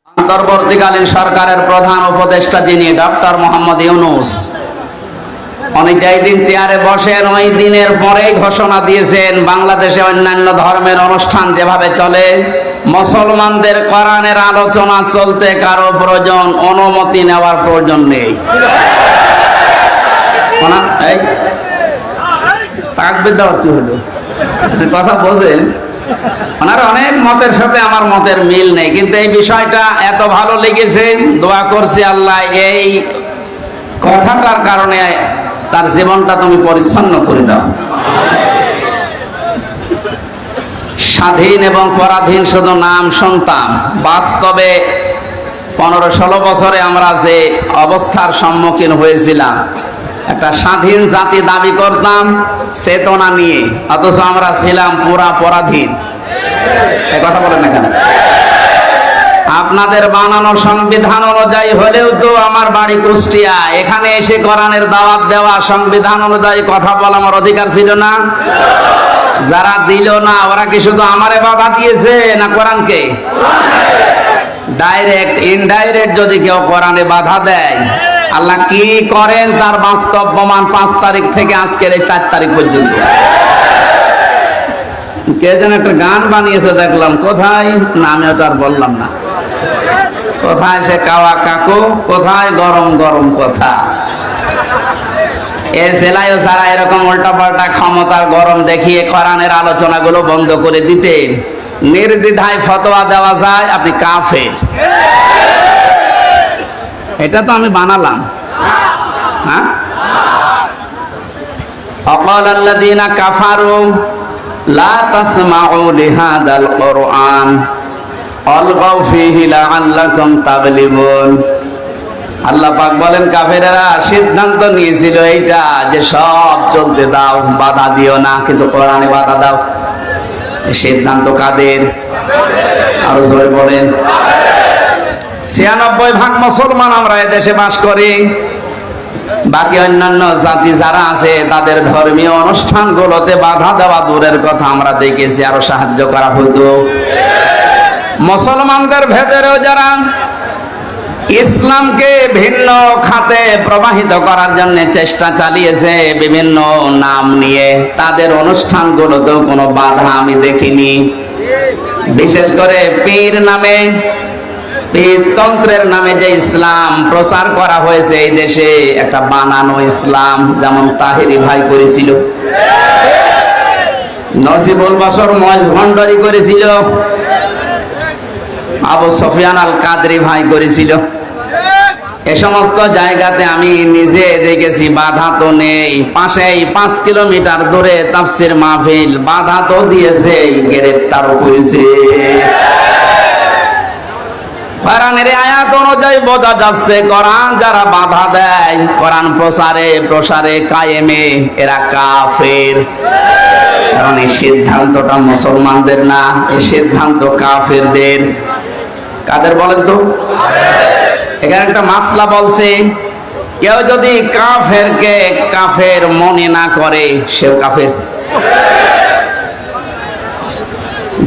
অন্তর্বর্তীকালীন সরকারের প্রধান উপদেষ্টা যিনি ডক্টর মোহাম্মদ ইউনূস, উনি যেই দিন চেয়ারে বসেন ওই দিনের পরেই ঘোষণা দিয়েছেন বাংলাদেশে অন্যান্য ধর্মের অনুষ্ঠান যেভাবে চলে মুসলমানদের কোরআনের আলোচনা চলতে কারো প্রয়োজন অনুমতি নেওয়ার প্রয়োজন নেই। তাকবীর দেওয়ার কি হলো, কথা বোঝেন? ওনার অনেক মতের সাথে আমার মতের মিল নেই, কিন্তু এই বিষয়টা এত ভালো লেগেছে, দোয়া করছি আল্লাহ এই কথাটার কারণে তার জীবনটা তুমি পরিচ্ছন্ন করে দাও। স্বাধীন এবং পরাধীন শুধু নাম শুনতাম, বাস্তবে 15-16 বছরে আমরা যে অবস্থার সম্মুখীন হয়েছিলাম, একটা স্বাধীন জাতি দাবি করতাম চেতনা নিয়ে, অথচ আমরা ছিলাম পুরা পরাধীন। এই কথা বলেন না কেন? আপনাদের বানানো সংবিধান অনুযায়ী হলেও তো আমার বাড়ি কুষ্টিয়া, এখানে এসে কোরআনের দাওয়াত দেওয়া, সংবিধান অনুযায়ী কথা বলা আমার অধিকার ছিল না? যারা দিল না ওরা কি শুধু আমারে বাধা দিয়েছে না কোরআনকে? ডাইরেক্ট ইনডাইরেক্ট যদি কেউ কোরআনে বাধা দেয়, আল্লাহ কি করেন তার বাস্তব প্রমাণ 5 তারিখ থেকে আজকের এই 4 তারিখ পর্যন্ত। কে যেন একটা গান বানিয়েছে দেখলাম, কোথায় না আমি ওটা আর বললাম না, কোথায় সে কাওয়া কাকু, কোথায় গরম গরম কথা। এ জেলায়ও যারা এরকম উল্টাপাল্টা ক্ষমতার গরম দেখিয়ে কোরআনের আলোচনাগুলো বন্ধ করে দিতে নির্দ্বিধায় ফতোয়া দেওয়া যায়, আপনি কাফের। এটা তো আমি বানালাম। হ্যাঁ, وقال الذين كفروا لا تسمعوا لهذا القرآن والغوا فيه لعلكم تغلبون। আল্লাহ পাক বলেন কাফেরেরা সিদ্ধান্ত নিয়েছিল এইটা যে সব চলতে দাও, বাধা দিও না, কিন্তু কোরআনে বাধা দাও। সিদ্ধান্ত কাদের? আরো জোরে বলেন। 96% মুসলমান আমরা এদেশে বাস করি। বাকি অন্যান্য জাতি যারা আছে তাদের ধর্মীয় অনুষ্ঠানগুলোতে বাধা দেওয়া দূরের কথা, আমরা দেখেছি আরো সাহায্য করা হতো। মুসলমানদের ভেতরেও যারা ইসলামকে ভিন্ন খাতে প্রবাহিত করার জন্য চেষ্টা চালিয়েছে বিভিন্ন নাম নিয়ে, তাদের অনুষ্ঠানগুলোতেও কোনো বাধা আমি দেখিনি। বিশেষ করে পীর নামে, পীরতন্ত্রের নামে যে ইসলাম প্রচার করা হয়েছে এই দেশে, একটা বানানো ইসলাম, যেমন তাহেরি ভাই করেছিল, নজিবুল বশর ময়েজ ভণ্ডারী করেছিল, আবু সুফিয়ান আল কাদরি ভাই করেছিল। এ সমস্ত জায়গাতে আমি নিজে দেখেছি বাধা তো নেই। পাশেই 5 কিলোমিটার দূরে তাফসীর মাহফিল, বাধা তো দিয়েছে, গ্রেফতারও করেছে। কোরআনের আয়াত অনুযায়ী বোঝা যাচ্ছে কোরআন যারা বাধা দেয় কোরআন প্রসারে কায়েমে, এরা কাফের। কারণ এই সিদ্ধান্তটা মুসলমানদের না, এই সিদ্ধান্ত কাফেরদের। কাদের বলেন তো? এখানে একটা মাসলা বলছে, কেউ যদি কাফেরকে কাফের মনে না করে সেও কাফের।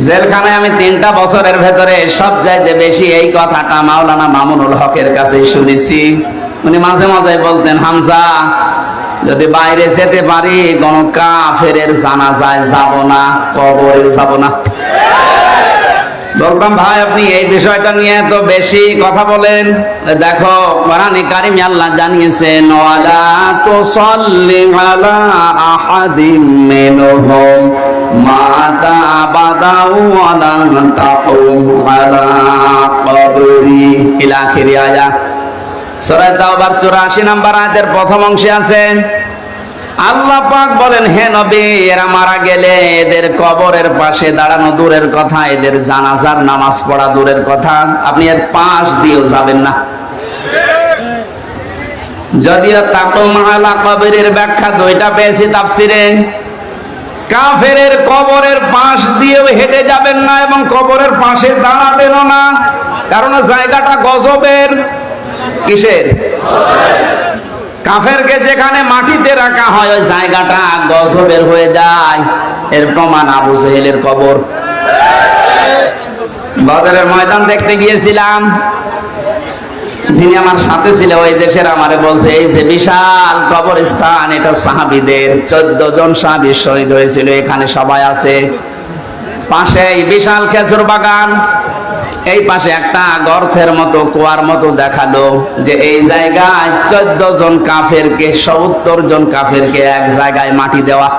জেলখানায় আমি 3টা বছরের ভেতরে সবচাইতে বেশি এই কথাটা মাওলানা মামুনুল হকের কাছে শুনেছি। উনি মাঝে মাঝে বলতেন, হামজা যদি বাইরে যেতে পারি কোন কাফেরের জানাজায় যাব না, কবরে যাব না। বলতাম, ভাই আপনি এই বিষয়টা নিয়ে এত বেশি কথা বলেন, দেখো কোরআনে কারিমে আল্লাহ জানিয়েছেন, ওয়ালা তুসাল্লি আলা আহাদিম মিনহুম মাতা বাদাউ ওয়ালা তাকুম আলা কবরি ইলা আখির আয়াত। সূরা তাওবার 84 নম্বর আয়াতের প্রথম অংশে আছে, আল্লাহ পাক বলেন, হে নবী এরা মারা গেলে এদের কবরের পাশে দাঁড়ানো দূরের কথা, এদের জানাজার নামাজ পড়া দূরের কথা, আপনি এর পাশ দিয়েও যাবেন না। যদিও তাকুম আলা কবরের ব্যাখ্যা 2টা পেয়েছি তাফসীরে। কাফেরের কবরের পাশ দিয়েও হেঁটে যাবেন না এবং কবরের পাশে দাঁড়াবেনও না, কারণ জায়গাটা গজবের। কিসের? কাফেরকে যেখানে মাটিতে রাখা হয় ওই জায়গাটা গজবের হয়ে যায়। এর প্রমাণ আবু জেহেলের কবর। বদরের ময়দান দেখতে গিয়েছিলাম। যিনি আমার সাথে ছিল ওই দেশের আমারে বলছে, এই যে বিশাল কবরস্থান, এটা সাহাবীদের 14 জন সাহাবী শহীদ হয়েছিল, এখানে সবাই আছে। পাশে এই বিশাল খেজুর বাগান, এই পাশে একটা গর্তের মতো কুয়ার মতো দেখালো যে এই জায়গায় 14 জন কাফেরকে 70 জন কাফেরকে এক জায়গায় মাটি দেওয়া।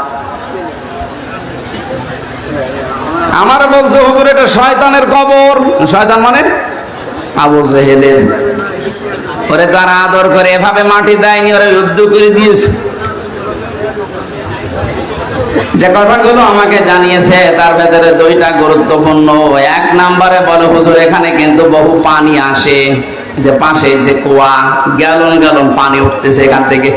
আমার বলছে হুজুর এটা শয়তানের কবর। শয়তান মানে আবু জেহেলের। ওরে তারা আদর করে এভাবে মাটি দেয়নি, ওরা যুদ্ধ করে দিয়েছে। যে কথাগুলো আমাকে জানিয়েছে তার ভেতরে দুইটা গুরুত্বপূর্ণ। এক নম্বরে বলে হুজুর এখানে কিন্তু বহু পানি আসে, যে পাশে যে কুয়া, গ্যালন গ্যালন পানি উঠতেছে এখান থেকে।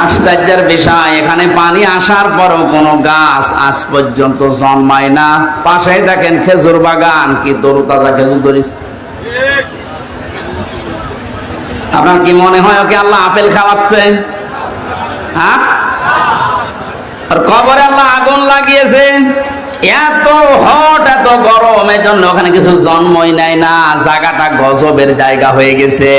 আশ্চর্যের বিষয়, এখানে পানি আসার পরও কোনো গাছ আজ পর্যন্ত জন্মায় না। পাশে দেখেন খেজুর বাগান, কি তরুতাজা খেজুর ধরেছে। আপনার কি মনে হয় ওকে আল্লাহ আপেল খাওয়াচ্ছে? হ্যাঁ, আর কবরে আল্লাহ আগুন লাগিয়েছেন, এত হট এত গরম, এর জন্য ওখানে কিছু জন্মই নেয় না। জায়গাটা গজবের জায়গা হয়ে গেছে।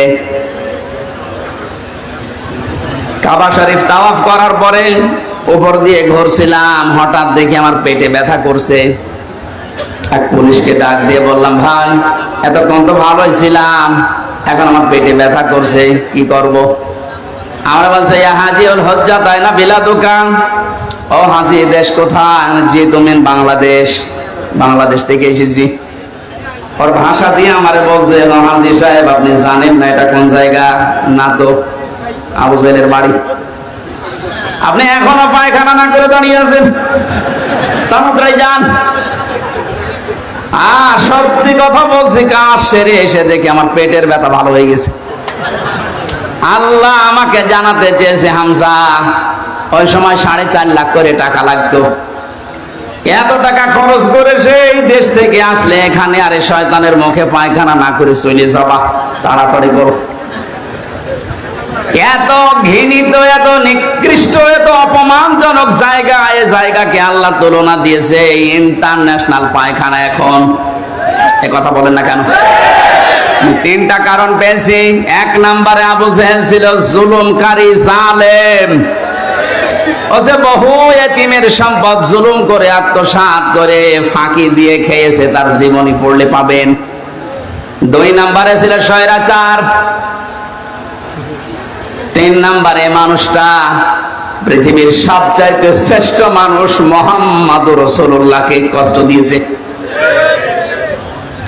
কাবা শরীফ তাওয়াফ করার পরে উপর দিয়ে ঘুরছিলাম, হঠাৎ দেখি আমার পেটে ব্যথা করছে। এক পুলিশকে ডাক দিয়ে বললাম, ভাই এতক্ষণ তো ভালোই ছিলাম, এখন আমার পেটে ব্যথা করছে, কি করব? আমরা বলছে ইয়া হাজি উল হজ্জা, তাই না বিলা দোকান। ও হাজি, দেশ কোথায়? জি তুমি বাংলাদেশ। বাংলাদেশ থেকে এসেছি। ওর ভাষা দিয়ে আমারে বলছে, হাজি সাহেব আপনি জানেন না এটা কোন জায়গা? না তো। আবু জেহেলের বাড়ি। আপনি এখনো পায়খানা না করে দাঁড়িয়ে আছেন, তাড়াতাড়ি যান। সত্যি কথা বলছি, কাজ সেরে এসে দেখি আমার পেটের ব্যথা ভালো হয়ে গেছে। আল্লাহ আমাকে জানাতে চেয়েছে, হামজা ওই সময় 4.5 লাখ করে টাকা লাগতো। এত টাকা খরচ করে সেই দেশ থেকে আসলে এখানে আরে শয়তানের মুখে পায়খানা না করে চলে যাবা, তাড়াতাড়ি করো। এত ঘৃণিত, এত নিকৃষ্ট, এত অপমানজনক জায়গা, এই জায়গাকে আল্লাহ তুলনা দিয়েছে ইন্টারন্যাশনাল পায়খানা। এখন এ কথা বলেন না কেন? 3টা কারণ পেয়েছি। 1 নম্বরে আবু জেহেল ছিল জুলুমকারী, জালেম। ও যে বহু এতিমের সম্পদ জুলুম করে আত্মসাৎ করে ফাঁকি দিয়ে খেয়েছে, তার জীবনী পড়লে পাবেন। 2 নম্বরে ছিল স্বৈরাচার। 3 নম্বরে মানুষটা পৃথিবীর সবচাইতে শ্রেষ্ঠ মানুষ মুহাম্মদুর রাসূলুল্লাহকে কষ্ট দিয়েছে।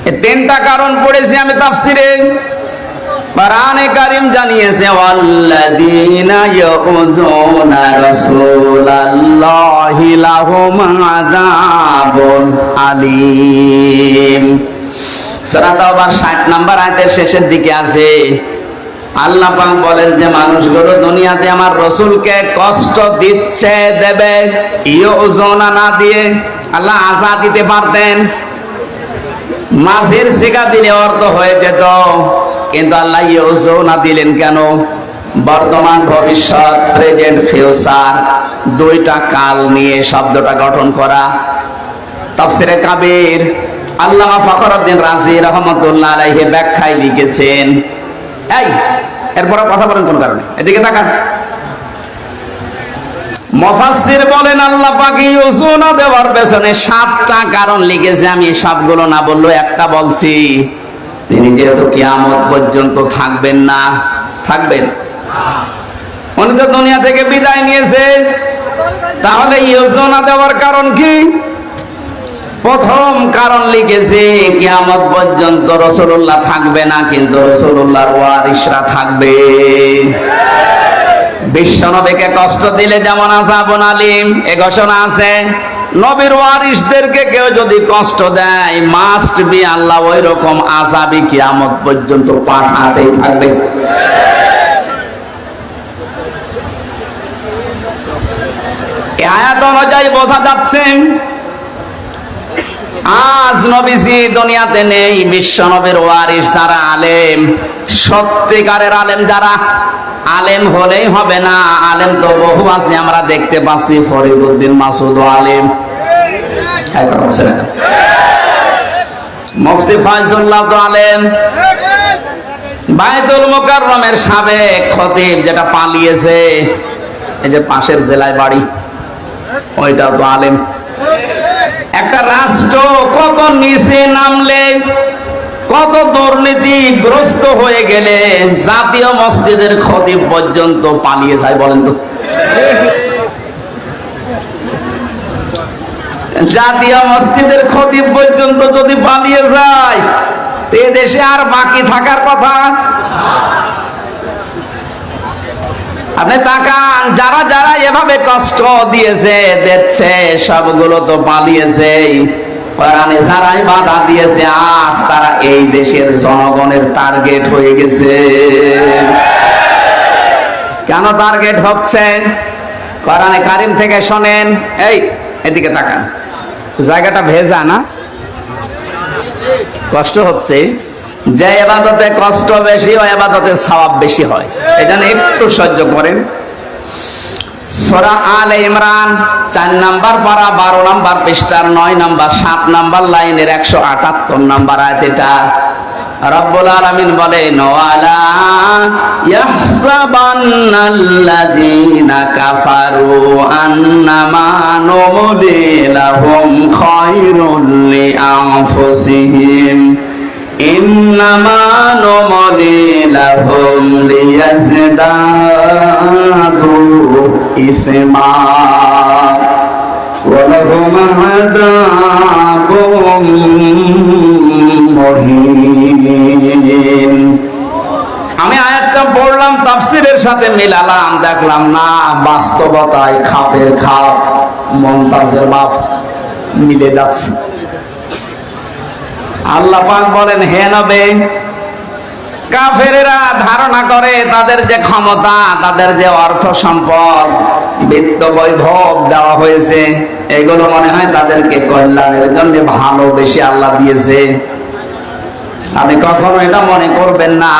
এই 3টা কারণ পড়েছি আমি তাফসিরে। কোরআনে কারীম জানিয়েছে, ওয়াল্লাযীনা ইয়াউযুনা রাসূলাল্লাহি লাহুম আযাবুন আলীম। সূরা তাওবার 60 নম্বর আয়াতের শেষের দিকে আছে, আল্লাহ পাক বলেন যে মানুষগুলো দুনিয়াতে আমার রাসূলকে কষ্ট দিচ্ছে, দেবে। ইয়াউযুনা না দিয়ে আল্লাহ আযাব দিতে পারতেন, মাঝের সিগা দিলে অর্থ হয়ে যেত, কিন্তু আল্লাহ ইয়াউযুনা দিলেন কেন? বর্তমান, ভবিষ্যৎ, প্রেজেন্ট, ফিউচার, 2টা কাল নিয়ে শব্দটা গঠন করা। তাফসিরে কাবীর আল্লামা ফখরুদ্দিন রাজি রাহমাতুল্লাহ আলাইহি ব্যাখ্যায় লিখেছেন। এই এরপর কথা বলেন কোন কারণে? এদিকে তাকান। মুফাসসির বলেন আল্লাহ পাক ইয়াউযুনা দেওয়ার পেছনে 7টা কারণ লিখেছে। আমি সবগুলো না বললেও একটা বলছি। তিনি যেহেতু কিয়ামত পর্যন্ত থাকবেন না, থাকবেন, উনি তো দুনিয়া থেকে বিদায় নিয়েছে, তাহলে ইয়াউযুনা দেওয়ার কারণ কি? প্রথম কারণ লিখেছে কিয়ামত পর্যন্ত রাসূলুল্লাহ থাকবে না, কিন্তু রাসূলুল্লাহর ওয়ারিসরা থাকবে। বিশ্বনবীকে কষ্ট দিলে যেমন আযাবুন আলীম এ ঘোষণা আছে, নবীর ওয়ারিসদেরকে কেউ যদি কষ্ট দেয়, মাস্ট বি আল্লাহ ওই রকম আযাবই কিয়ামত পর্যন্ত পাঠাতেই থাকবে। এই আয়াত অনুযায়ী বোঝা যাচ্ছে আজ নবীজি দুনিয়াতে নেই, বিশ্ব নবীর ওয়ারিস যারা আলেম, সত্যিকারের আলেম যারা, আলেম হলেই হবে না, আলেম তো বহু আছে আমরা দেখতে পাচ্ছি। ফরিদউদ্দিন মাসুদ আলেম, মুফতি ফয়জুল্লাহ তো আলেম, বায়তুল মুকাররমের সাবেক খতিব, যেটা পালিয়েছে, এই যে পাশের জেলায় বাড়ি, ওইটাও তো আলেম। একটা রাষ্ট্র কত নিচে নামলে, কত দুর্নীতিগ্রস্ত হয়ে গেলে জাতীয় মসজিদের খতিব পর্যন্ত পালিয়ে যায় বলেন তো? জাতীয় মসজিদের খতিব পর্যন্ত যদি পালিয়ে যায়, এ দেশে আর বাকি থাকার কথা? আপনি তাকান, যারা যারা এভাবে কষ্ট দিয়েছে দিচ্ছে, সবগুলো তো পালিয়েছে। কোরআনে যারাই বাধা দিয়েছে, আজ তারা এই দেশের জনগণের টার্গেট হয়ে গেছে। কেন টার্গেট হচ্ছে? কোরআনে কারিম থেকে শোনেন। এই এদিকে তাকান, জায়গাটা ভেজা না? কষ্ট হচ্ছে। যে ইবাদতে কষ্ট বেশি, ওই ইবাদতে সওয়াব বেশি হয়। এজন্য একটু সহ্য করেন। সূরা আলে ইমরান 4 নাম্বার পারা 12 নাম্বার পৃষ্ঠার 9 নাম্বার 7 নাম্বার লাইনের 178 নাম্বার আয়াত। এটা রব্বুল আলামিন বলেন, ওয়ালা ইয়াহসাবান্নাল্লাযীনা কাফারু আন্নামা নুমলি লাহুম খায়রুল লিআনফুসিহিম ইন্নামা নুমলি লাহুম লিয়াজদাদু ইসমা ওয়া লাহুম আযাবুম মুহিন। আমি আয়াতটা পড়লাম, তাফসীরের সাথে মিলালাম, দেখলাম না বাস্তবতায় খাপের খাপ, মমতাজের বাপ মিলে যাচ্ছে। আল্লাহ পাক বলেন, হে নবী, কাফেরেরা ধারণা করে তাদের যে ক্ষমতা, তাদের যে অর্থ সম্পদ, বিত্ত বৈভব দেওয়া হয়েছে, এগুলো মনে হয় তাদেরকে কল্যাণের জন্য ভালোবেসে আল্লাহ দিয়েছে। আপনি কখনো এটা মনে করবেন না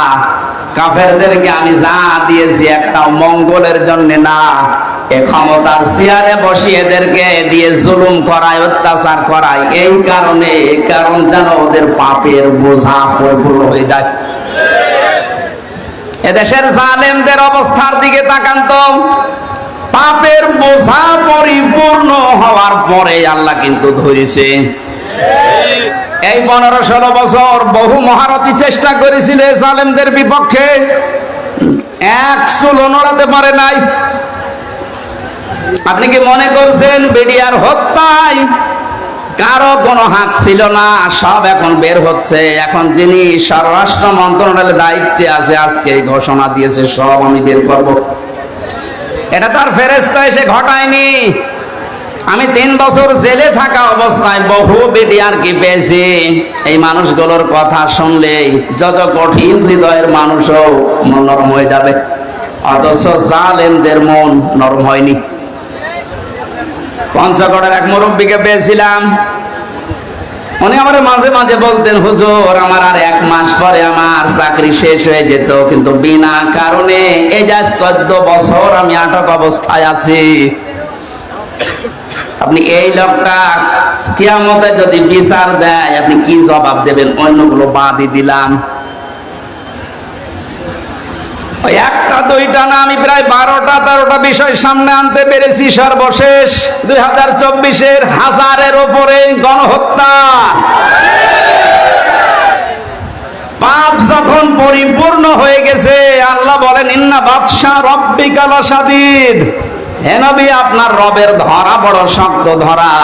কাফেরদেরকে আমি যা দিয়েছি একটা মঙ্গলের জন্য না। এ ক্ষমতার চেয়ারে বসিয়ে এদেরকে দিয়ে জুলুম করায়, অত্যাচার করায়, এই কারণে, কারণ যেন ওদের পাপের বোঝা পরিপূর্ণ হয়ে যায়। এদেশের জালেমদের অবস্থার দিকে তাকান তো, পাপের বোঝা পরিপূর্ণ হওয়ার পরে আল্লাহ কিন্তু ধরেছে। এই 15-16 বছর বহু মহারথী চেষ্টা করেছিল জালেমদের বিপক্ষে, এক চুল নড়াতে পারে নাই। আপনি কি মনে করছেন বিডিআর হত্যায় কারো কোনো হাত ছিল না? সব এখন বের হচ্ছে। এখন যিনি স্বরাষ্ট্র মন্ত্রণালয়ের দায়িত্বে আছে, আজকে ঘোষণা দিয়েছে সব আমি বের করব। এটা তার ফেরেশতা এসে ঘটায়নি। আমি 3 বছর জেলে থাকা অবস্থায় বহু বিডিআর কি পেয়েছি। এই মানুষগুলোর কথা শুনলেই যত কঠিন হৃদয়ের মানুষও মন নরম হয়ে যাবে, অথচ জালেমদের মন নরম হয়নি। পঞ্চগড়ের এক মুরব্বীকে পেয়েছিলাম, উনি আমার মাঝে মাঝে বলতেন, হুজুর আমার আর 1 মাস পরে আমার চাকরি শেষ হয়ে যেত, কিন্তু বিনা কারণে এই যা 14 বছর আমি আটক অবস্থায় আছি। আপনি এই লোকটা কিয়ামতে যদি বিচার দেয়, আপনি কি জবাব দেবেন? অন্যগুলো বাদই দিলাম, ওই একটা দুইটা না, আমি প্রায় 12টা-13টা বিষয় সামনে আনতে পেরেছি। সর্বশেষ 2024-এর 1000-এর উপরে গণহত্যা। পাপ যখন পরিপূর্ণ হয়ে গেছে, আল্লাহ বলেন, ইন্না বাতশা রাব্বিকা লাশাদীদ। হে নবী, আপনার রবের ধরা বড় শক্ত ধরা।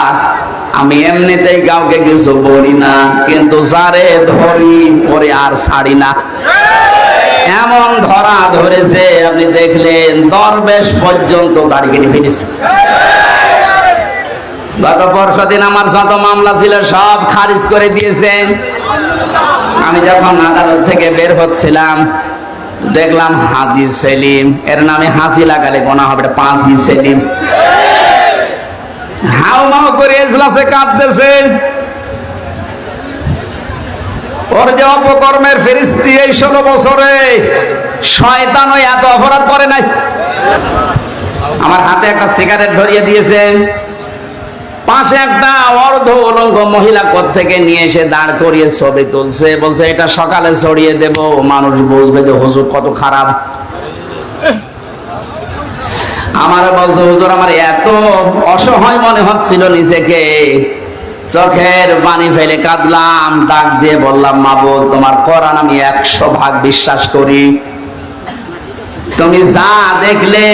আমি এমনিতেই কাউকে কিছু বলি না, কিন্তু যারে ধরি ওরে আর ছাড়ি না। এমন ধরা ধরেছে, আপনি দেখলেন দরবেশ পর্যন্ত দাড়ি কেটে ফেলেছে। গত পরশুদিন আমার যত মামলা ছিল সব খারিজ করে দিয়েছেন। আমি যখন আদালত থেকে বের হচ্ছিলাম, দেখলাম হাজী সেলিম, এর নামে হাজী লাগালে গোনা হবে, পাঁচই সেলিম হাউ মাউ করে এজলাসে কাঁদতেছে। ওর যে অপকর্মের ফেরেশতা, এই 16 বছরে শয়তানও এত অপরাধ করে নাই। আমার হাতে একটা সিগারেট ধরিয়ে দিয়েছেন, পাশে একটা অর্ধ উলঙ্গ মহিলা কোত্থেকে নিয়ে এসে দাঁড় করিয়ে ছবি তুলছে, বলছে এটা সকালে ছড়িয়ে দেব, মানুষ বুঝবে যে হুজুর কত খারাপ। আমার বলছে হুজুর আমার এত অসহায় মনে হচ্ছিল নিজেকে, চোখের পানি ফেলে কাঁদলাম, ডাক দিয়ে বললাম মাবুদ তোমার কোরআন আমি 100% বিশ্বাস করি, তুমি যা দেখলে,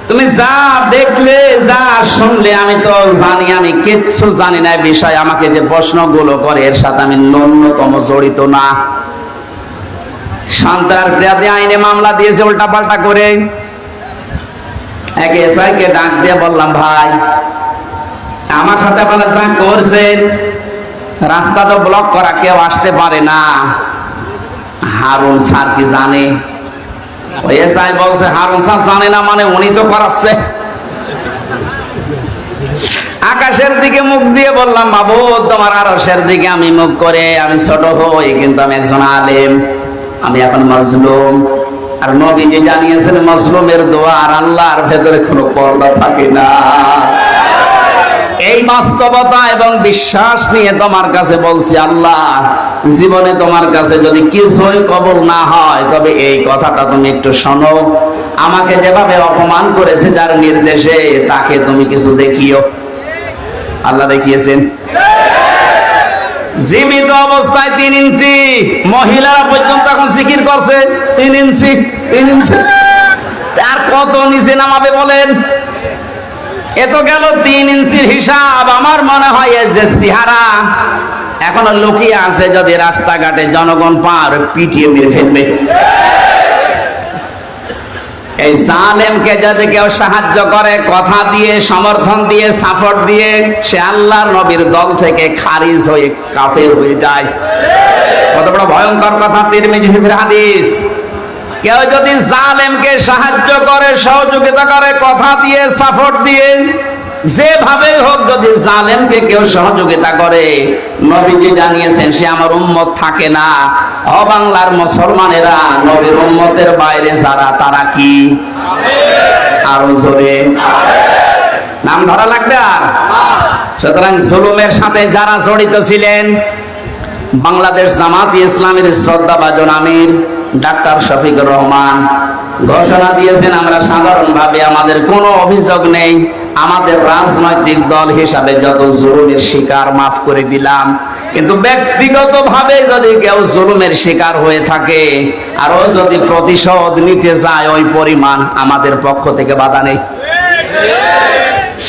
তুমি যা দেখলে, যা শুনলে আমি তো জানি, আমি কিচ্ছু জানি না বিষয়, আমাকে যে প্রশ্নগুলো করে এর সাথে আমি ন্যূনতম জড়িত না। সন্ত্রাস বিরোধী আইনে মামলা দিয়েছে উল্টা পাল্টা করে। এক এসআই কে ডাক দিয়ে বললাম ভাই আমার সাথে আপনারা যা করছেন, রাস্তা তো ব্লক করা, কেউ আসতে পারে না, হারুন স্যার কি জানে? ওই এসআই বলছে হারুন স্যার জানে না মানে উনি তো করাচ্ছে। আকাশের দিকে মুখ দিয়ে বললাম বাবু তোমার আরশের দিকে আমি মুখ করে আমি ছোট হই, কিন্তু আমি একজন আলেম, আমি এখন মাজলুম। আর নবীজি জানিয়েছেন মাজলুমের দোয়া আর আল্লাহর ভেতরে কোনো পর্দা থাকে না। এই বাস্তবতা এবং বিশ্বাস নিয়ে তোমার কাছে বলছি আল্লাহ, জীবনে তোমার কাছে যদি কিছুই কবুল না হয় তবে এই কথাটা তুমি একটু শোনো, আমাকে যেভাবে অপমান করেছে যার নির্দেশে তাকে তুমি কিছু দেখিও। আল্লাহ দেখিয়েছেন জীবিত অবস্থায় 3 ইঞ্চি, মহিলারা পর্যন্ত এখন জিকির করছে 3 ইঞ্চি 3 ইঞ্চি, আর কত নিচে নামাবে বলেন? এ তো গেল 3 ইঞ্চির হিসাব। আমার মনে হয় যে চেহারা এখনো লুকিয়ে আছে, যদি রাস্তাঘাটে জনগণ পার পিটিয়ে মেরে ফেলবে। এই জালেমকে যদি কেউ সাহায্য করে কথা দিয়ে, সমর্থন দিয়ে, সাপোর্ট দিয়ে, সে আল্লাহর নবীর দল থেকে খারিজ হয়ে কাফের হয়ে যায়। কত বড় ভয়ঙ্কর কথা, তিরমিজি শরীফের হাদিস। কেউ যদি জালেমকে সাহায্য করে, সহযোগিতা করে, কথা দিয়ে, সাপোর্ট দিয়ে, যেভাবে হোক যদি জালেমকে কেউ সহযোগিতা করে, নবীজি জানিয়েছেন সে আমার উম্মত থাকে না। ও বাংলার মুসলমানেরা, নবীর উম্মতের বাইরে যারা তারা কি? আরো জোরে নাম ধরা লাগবে। আর সুতরাং জুলুমের সাথে যারা জড়িত ছিলেন, বাংলাদেশ জামাত ইসলামের শ্রদ্ধাভাজন আমির ডাক্তার শফিকুর রহমান ঘোষণা দিয়েছেন আমরা সাধারণভাবে আমাদের কোনো অভিযোগ নেই, আমাদের রাজনৈতিক দল হিসাবে যত জুলুমের শিকার মাফ করে দিলাম, কিন্তু ব্যক্তিগতভাবে যদি কেউ জুলুমের শিকার হয়ে থাকে আর ও যদি প্রতিশোধ নিতে যায় ওই পরিমাণ, আমাদের পক্ষ থেকে বাধা নেই।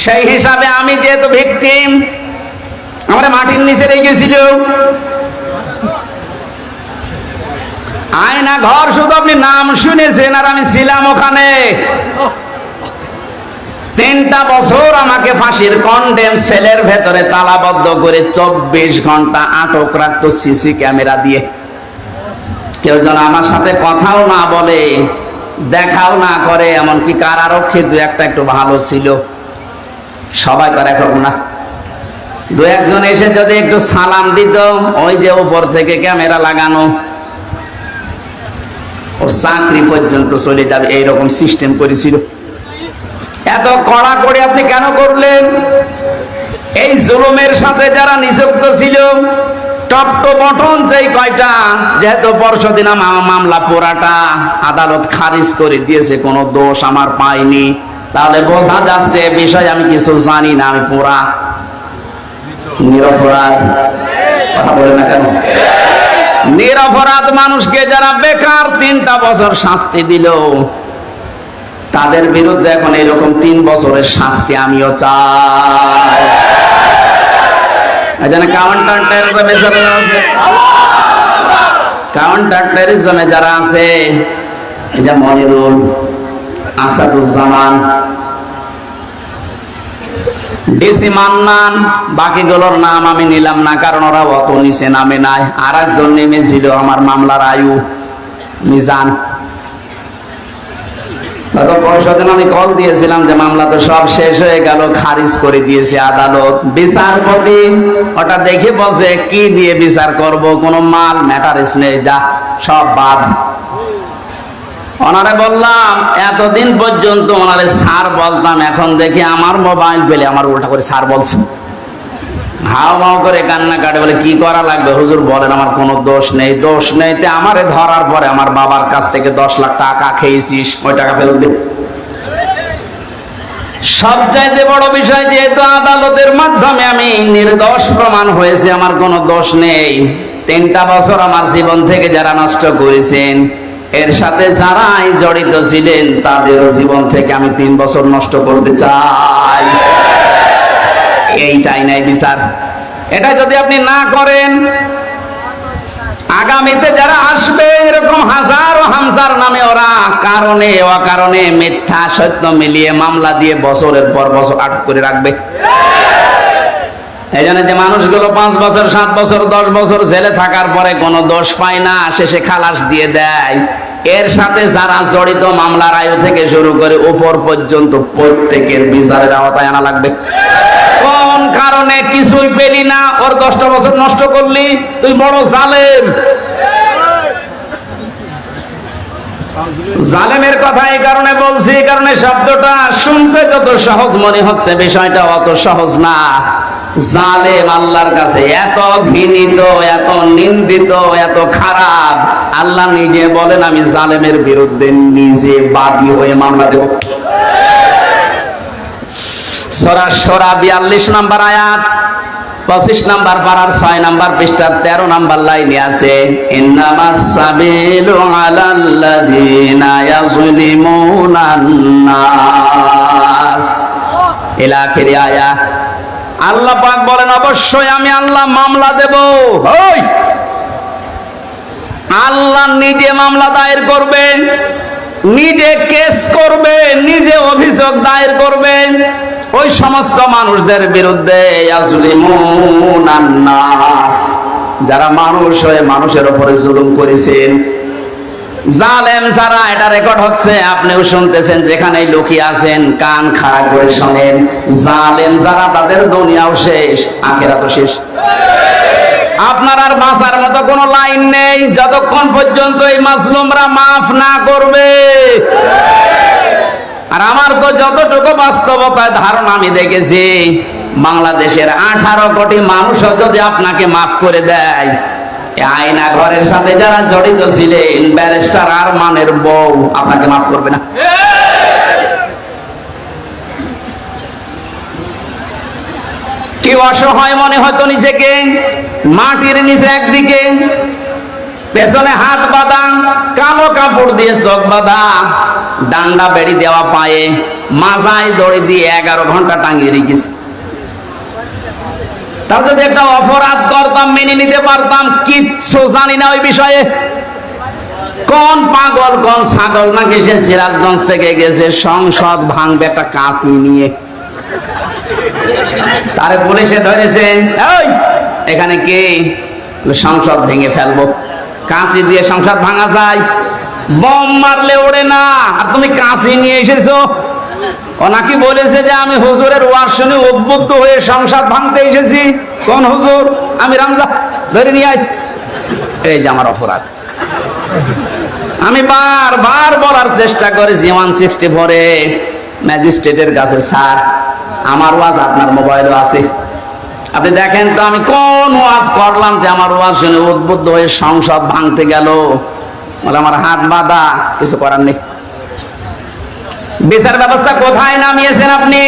সেই হিসাবে আমি যেহেতু ভিকটিম, আমরা মাটির নিচে রেখেছিল আয়না ঘর, শুধু আপনি নাম শুনেছেন, আর আমি ছিলাম ওখানে 3টা বছর আমাকে ফাঁসির কন্ডেম সেলের ভেতরে তালাবদ্ধ করে 24 ঘন্টা আটক রাখতো সিসি ক্যামেরা দিয়ে। কেউ যেন আমার সাথে কথাও না বলে, দেখাও না করে, এমনকি কারারক্ষী 2-1টা একটু ভালো ছিল, সবাই করে এখন না। 2-1 জন এসে যদি একটু সালাম দিত, ওই যে উপর থেকে ক্যামেরা লাগানো, ওর চাকরি পর্যন্ত চলে যাবে, এইরকম সিস্টেম করেছিল। এত কড়া করে আপনি কেন করলেন? এই জুলুমের সাথে যারা নিযুক্ত ছিল, টপ টু বটন যেই কয়টা, যেহেতু পরশুদিন মামলা পুরাটা আদালত খারিজ করে দিয়েছে, কোনো দোষ আমার পাইনি, তাহলে বোঝা যাচ্ছে বিষয় আমি কিছু জানি না, আমি পুরা নিরপরাধ। কথা বলে না কেন? নিরপরাধ মানুষকে যারা বেকার 3টা বছর শাস্তি দিল, তাদের বিরুদ্ধে এখন এরকম 3 বছরের শাস্তি আমিও চাই। এখানে কাউন্টার টেররিজমে যারা আছে, কাউন্টার টেররিজমে যারা আছে, এই যে মনিরুল, আসাদুজ্জামান, ডিসি মান্নান, বাকিগুলোর নাম আমি নিলাম না, কারণ ওরা অত নিচে নামে নাই। আর একজন নেমেছিল আমার মামলার আয়ু মিজান। গত পরশুদিন আমি কল দিয়েছিলাম যে মামলা তো সব শেষ হয়ে গেল, খারিজ করে দিয়েছে আদালত। বিচারপতি ওটা দেখে বসে কি দিয়ে বিচার করব, কোনো মাল ম্যাটারিস নেই, যা সব বাদ। ওনারে বললাম, এতদিন পর্যন্ত ওনারে স্যার বলতাম, এখন দেখি আমার মোবাইল পেলে আমার উল্টা করে স্যার বলছে। হাও মাও করে কান্না কাটে, বলে কি করা লাগবে হুজুর বলেন, আমার কোনো দোষ নেই। দোষ নেই তে আমারে ধরার পরে আমার বাবার কাছ থেকে 10 লাখ টাকা খেয়েছিস, ওই টাকা ফেরত দে। সবচাইতে বড় বিষয়, যেহেতু আদালতের মাধ্যমে আমি নির্দোষ প্রমাণ হয়েছে, আমার কোনো দোষ নেই। 3টা বছর আমার জীবন থেকে যারা নষ্ট করেছেন, এর সাথে যারাই জড়িত ছিলেন, তাদেরও জীবন থেকে আমি 3 বছর নষ্ট করতে চাই। এইটাই নাই বিচার। এটা যদি আপনি না করেন, আগামীতে যারা আসবে এরকম হাজার ও হামজার নামে ওরা কারণে অকারণে মিথ্যা সত্য মিলিয়ে মামলা দিয়ে বছরের পর বছর আটক করে রাখবে। এই জন্য যে মানুষগুলো 5 বছর 7 বছর 10 বছর জেলে থাকার পরে কোনো দোষ পায় না, শেষে খালাস দিয়ে দেয়, এর সাথে যারা জড়িত মামলার আয়ু থেকে শুরু করে উপর পর্যন্ত প্রত্যেকের বিচারের আওতায় আনা লাগবে। কোন কারণে কিছুই পেলি না, ওর 10টা বছর নষ্ট করলি, তুই বড় জালেম। জালেমের কথা এই কারণে বলছি, এই কারণে শব্দটা শুনতে যত সহজ মনে হচ্ছে, বিষয়টা অত সহজ না। জালেম আল্লাহর কাছে এত ঘৃণিত, এত নিন্দিত, এত খারাপ, আল্লাহ নিজে বলেন আমি জালেমের বিরুদ্ধে নিজে বাদী হয়ে মামলা দেব। সূরা শুরা 42 নম্বর আয়াত, 25 নম্বর পারার 6 নম্বর পৃষ্ঠার 13 নম্বর লাইনে আছে, ইন্নামাস সাবিলু আলাল্লাযিনা ইয়াযলিমুনান নাস, ইলা আখিরি আয়াত। আল্লাহ পাক বলেন, অবশ্যই আমি আল্লাহ মামলা দেব। ওই আল্লাহ নিজে মামলা দায়ের করবেন, নিজে কেস করবেন, নিজে অভিযোগ দায়ের করবেন ওই সমস্ত মানুষদের বিরুদ্ধে, ইয়াজলিমুনান নাস, যারা মানুষ হয়ে মানুষের উপরে জুলুম করেছেন। জালেম যারা, এটা রেকর্ড হচ্ছে, আপনিও শুনতেছেন, যেখানেই লুকিয়ে আছেন কান খাড়া করে শোনেন। জালেম যারা, তাদের দুনিয়াও শেষ, আখিরাতও শেষ। আপনার আর বাঁচার মতো কোনো লাইন নেই যতক্ষণ পর্যন্ত এই মাজলুমরা মাফ না করবে। আর আমার তো যতটুকু বাস্তবতায় ধারণা আমি দেখেছি, বাংলাদেশের 18 কোটি মানুষও যদি আপনাকে মাফ করে দেয়, আয়না ঘরের সাথে যারা জড়িত ছিলেন, ব্যারিস্টার আরমানের বউ আপনাকে মাফ করবে না। কি অসহায় মনে হতো নিজেকে, মাটির নিচে একদিকে, পেছনে হাত বাঁধা, কালো কাপড় দিয়ে চোখ বাঁধা, ডান্ডা বেড়ি দেওয়া পায়ে, মাজায় দড়ি দিয়ে 11 ঘন্টা টাঙিয়ে রেখেছে। তার যদি একটা অপরাধ করতাম মেনে নিতে পারতাম, কিচ্ছু জানি না ওই বিষয়ে। কোন পাগল কোন ছাগল নাকি সে সিরাজগঞ্জ থেকে গেছে সংসদ ভাঙবে একটা কাঁচি নিয়ে, তারে পুলিশে ধরেছে, ওই এখানে কে, সংসদ ভেঙে ফেলবো। কাঁচি দিয়ে সংসদ ভাঙা যায়? বম মারলে ওড়ে না, আর তুমি কাঁচি নিয়ে এসেছো। ও নাকি বলেছে যে আমি হুজুরের ওয়াজ শুনে উদ্বুদ্ধ হয়ে সংসদ ভাঙতে এসেছি। কোন হুজুর? আমি রামজা, ধরে নিয়ে আয়। এই যে আমার অপরাধ। আমি বারবার বলার চেষ্টা করেছি 164-এ ম্যাজিস্ট্রেটের কাছে, স্যার আমার ওয়াজ আপনার মোবাইলও আছে, আপনি দেখেন তো আমি কোন ওয়াজ করলাম যে আমার ওয়াজ শুনে উদ্বুদ্ধ হয়ে সংসদ ভাঙতে গেল। বলে আমার হাত বাঁধা, কিছু করার নেই। বিচার ব্যবস্থা কোথায় নামিয়েছেন আপনি?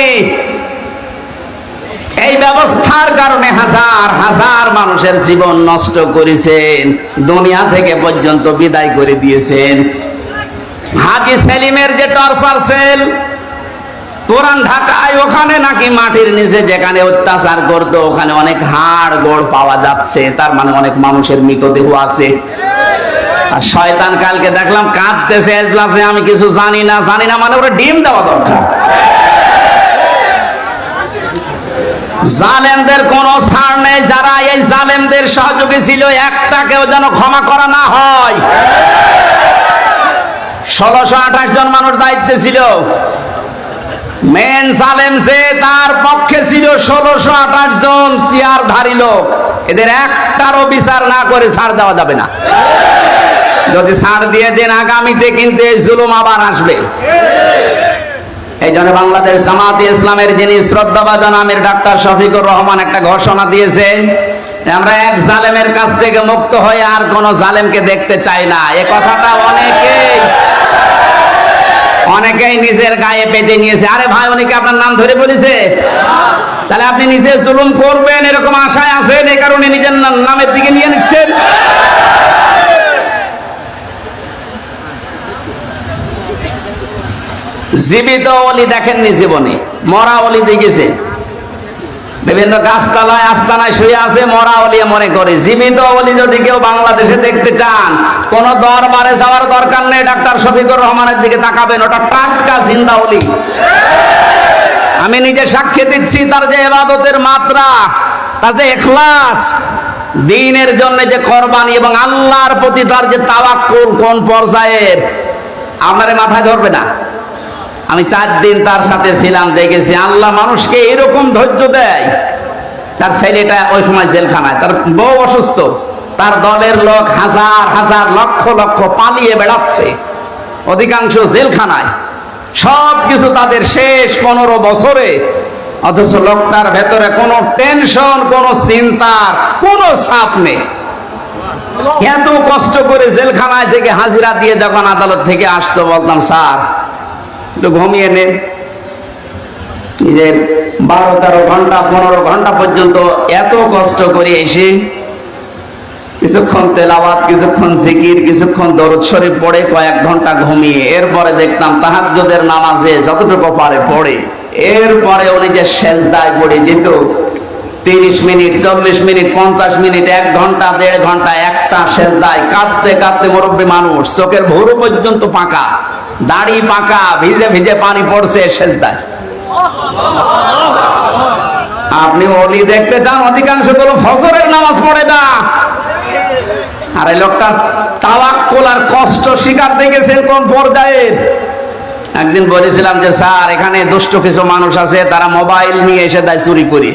এই ব্যবস্থার কারণে হাজার হাজার মানুষের জীবন নষ্ট করেছেন, দুনিয়া থেকে পর্যন্ত বিদায় করে দিয়েছেন। হাজী সেলিমের যে টর্চার সেল পুরান ঢাকায়, ওখানে নাকি মাটির নিচে যেখানে অত্যাচার করতো, ওখানে অনেক হাড় গোড় পাওয়া যাচ্ছে, তার মানে অনেক মানুষের মৃতদেহ আছে। আর শয়তান কালকে দেখলাম কাঁদতেছে এজলাসে, আমি কিছু জানি না। জানি না মানে ওরা ডিম দেওয়া দরকার। জালেমদের কোন ছাড় নেই, যারা এই জালেমদের সহযোগী ছিল, একটাকেও যেন ক্ষমা করা না হয়। 1628 জন মানুষ দায়িত্বে ছিল। মেন জালেম যে, তার পক্ষে ছিল 1628 জন চেয়ারধারী লোক। এদের একটারও বিচার না করে ছাড় দেওয়া যাবে না। যদি ছাড় দিয়ে দেন আগামীতে কিন্তু এই জুলুম আবার আসবে। এই জন্য বাংলাদেশ জামাতে ইসলামের যিনি শ্রদ্ধাভাজন আমির ডাক্তার শফিকুর রহমান একটা ঘোষণা দিয়েছেন, আমরা এক জালেমের কাছ থেকে মুক্ত হয়ে আর কোন জালেমকে দেখতে চাই না। এ কথাটা অনেকেই নিজের গায়ে পেতে নিয়েছে। আরে ভাই, উনিকে আপনার নাম ধরে বলেছে? তাহলে আপনি নিজে জুলুম করবেন এরকম আশায় আছেন, এই কারণে নিজের নামের দিকে নিয়ে নিচ্ছেন। জীবিত অলি দেখেননি জীবনে, মরা অলি দেখেছে। বিভিন্ন গাছতলায় আস্তানায় শুয়ে আছে, মরা অলি মনে করে। জীবিত অলি যদি কেউ বাংলাদেশে দেখতে চান, কোন দরবারে যাওয়ার দরকার নেই, ডাক্তার শফিকুর রহমানের দিকে তাকাবেন, ওটা টাটকা জিন্দা অলি। আমি নিজে সাক্ষী দিচ্ছি, তার যে ইবাদতের মাত্রা, তার যে ইখলাস, দ্বীনের জন্য যে কোরবানি এবং আল্লাহর প্রতি তার যে তাওয়াক্কুল কোন পর্যায়ের, আপনার মাথায় ধরবে না। আমি 4 দিন তার সাথে ছিলাম, দেখেছি আল্লাহ মানুষকে এরকম ধৈর্য দেয়। তার ছেলেটা ওই সময় জেলখানায়, তার বউ অসুস্থ, তার দলের লোক হাজার হাজার লক্ষ লক্ষ পালিয়ে বেড়াচ্ছে, অধিকাংশ জেলখানায়। সবকিছু তাদের শেষ 15 বছরে, অথচ লোকটার ভেতরে কোনো টেনশন, কোনো চিন্তার কোনো চাপ নেই। এত কষ্ট করে জেলখানায় থেকে হাজিরা দিয়ে যখন আদালত থেকে আসতো, বলতাম স্যার একটু ঘুমিয়ে নেন। নিজের 12-13 ঘন্টা 15 ঘন্টা পর্যন্ত এত কষ্ট করে এসে কিছুক্ষণ তেলাওয়াত, কিছুক্ষণ জিকির, কিছুক্ষণ দরুদ শরীফ পড়ে কয়েক ঘন্টা ঘুমিয়ে, এরপরে দেখতাম তাহাজ্জুদের নামাজে যতটুকু পারে পড়ে, এরপরে উনি যে সেজদায় পড়ে যেত 30 মিনিট, 40 মিনিট, 50 মিনিট, 1 ঘন্টা, 1.5 ঘন্টা একটা সেজদায় কাঁদতে কাঁদতে, মুরব্বী মানুষ, চোখের ভুরু পর্যন্ত পাকা, দাড়ি পাকা, ভিজে ভিজে পানি পড়ছে সেজদায়। আপনি ওলি দেখতে চান, অধিকাংশ গুলো ফজরের নামাজ পড়ে না। আর এই লোকটা তাওয়াক্কুল আর কষ্ট শিকার দেখেছেন কোন পর্যায়ে। একদিন বলেছিলাম যে স্যার, এখানে দুষ্ট কিছু মানুষ আছে, তারা মোবাইল নিয়ে এসে দেয় চুরি করে।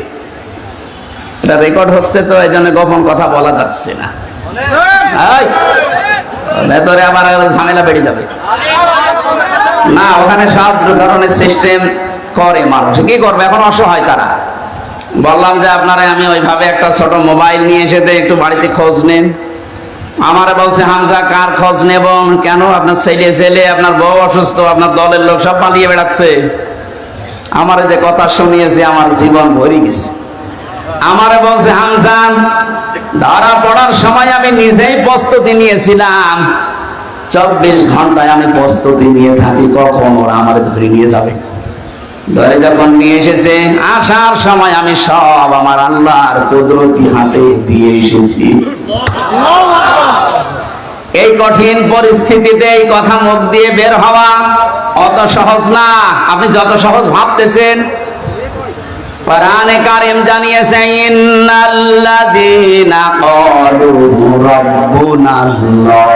এটা রেকর্ড হচ্ছে তো, এই জন্য গোপন কথা বলা যাচ্ছে না। ভেতরে আবার ঝামেলা বেড়ে যাবে না। ওখানে সব ধরনের সিস্টেম করে মানুষ, কি করবে এখন, অসহায় তারা। বললাম যে আপনারা আমি ওইভাবে একটা ছোট মোবাইল নিয়ে এসে একটু বাড়িতে খোঁজ নেন। আমারে বলছে হামজা কার খোঁজ নেব? কেন? আপনার ছেলে, আপনার বউ অসুস্থ, আপনার দলের লোক সব পালিয়ে বেড়াচ্ছে। আমার যে কথা শুনিয়েছে আমার জীবন ভরে গেছে। আমারে বলছে হামজা, ধরা পড়ার সময় আমি নিজেই প্রস্তুতি নিয়েছিলাম, 24 ঘন্টায় আমি প্রস্তুতি নিয়ে থাকি কখন ওরা আমারে ধরে নিয়ে যাবে। ধরে যখন নিয়ে এসেছে, আসার সময় আমি সব আমার আল্লাহর কুদরতি হাতে দিয়ে এসেছি। এই কঠিন পরিস্থিতিতে এই কথা মুখ দিয়ে বের হওয়া অত সহজ না, আপনি যত সহজ ভাবতেছেন। কোরআনে কারীম জানিয়েছে, ইন্নাল্লাযীনা ক্বালু রাব্বুনাল্লাহ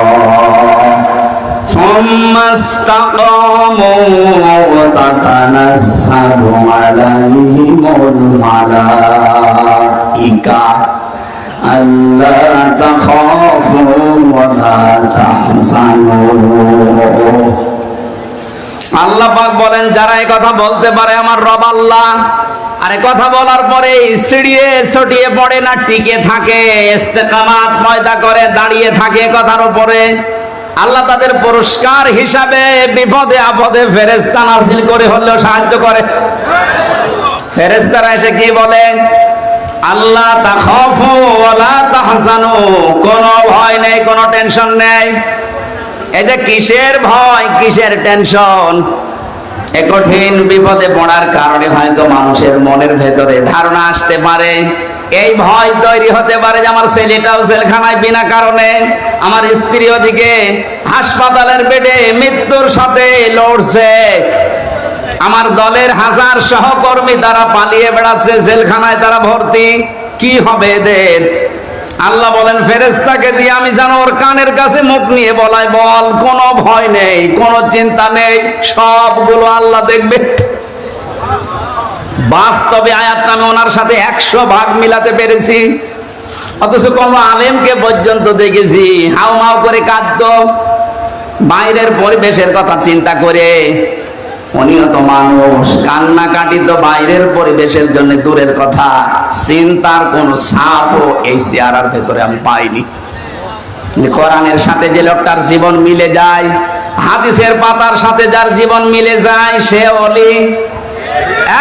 সুম্মা ইসতাকামু তাতানাজ্জালু আলাইহিমুল মালাইকা আল্লা তাখাফু ওয়া লা তাহজানু। আল্লাহ পাক বলেন, যারা এই কথা বলতে পারে আমার রব আল্লাহ, আর এই কথা বলার পরে সিঁড়িয়ে ছড়িয়ে পড়ে না, টিকে থাকে, ইস্তেকামাত পয়দা করে দাঁড়িয়ে থাকে কথার উপরে, আল্লাহ তাদের পুরস্কার হিসাবে বিপদে আপদে ফেরেশতা নাযিল করে হলেও সাহায্য করে। ফেরেশতারা এসে কি বলে? আল্লাহ তাখাফু ওয়া লা তাহজানু, কোনো ভয় নেই, কোনো টেনশন নেই। এই যে কিসের ভয়, কিসের টেনশন? এই কঠিন বিপদে পড়ার কারণে হয়তো মানুষের মনের ভেতরে ধারণা আসতে পারে, এই ভয় তৈরি হতে পারে যে আমার ছেলেটাও জেলখানায় বিনা কারণে, আমার স্ত্রী ওদিকে হাসপাতালের বেডে মৃত্যুর সাথে লড়ছে, আমার দলের হাজার সহকর্মী তারা পালিয়ে বেড়াচ্ছে, জেলখানায় তারা ভর্তি, কি হবে এদের? আল্লাহ বলেন ফেরেশতাকে দিয়ে আমি যেন ওর কানের কাছে মুখ নিয়ে বলাই, বল কোনো ভয় নেই, কোনো চিন্তা নেই, সবগুলো আল্লাহ দেখবে। বাস্তবে আয়াতটা আমি ওনার সাথে 100 ভাগ মিলাতে পেরেছি। অথচ কোন আলেমকে পর্যন্ত দেখেছি হাউমাউ করে কাঁদতো বাইরের পরিবেশের কথা চিন্তা করে। উনিও তো মানুষ, কান্নাকাটি তো বাইরের পরিবেশের জন্য দূরের কথা, চিন্তার কোন ছাপও এই চেহারার ভেতরে আমি পাইনি। কোরআনের সাথে যে লোকটার জীবন মিলে যায়, হাদিসের পাতার সাথে যার জীবন মিলে যায়, সে ওলি।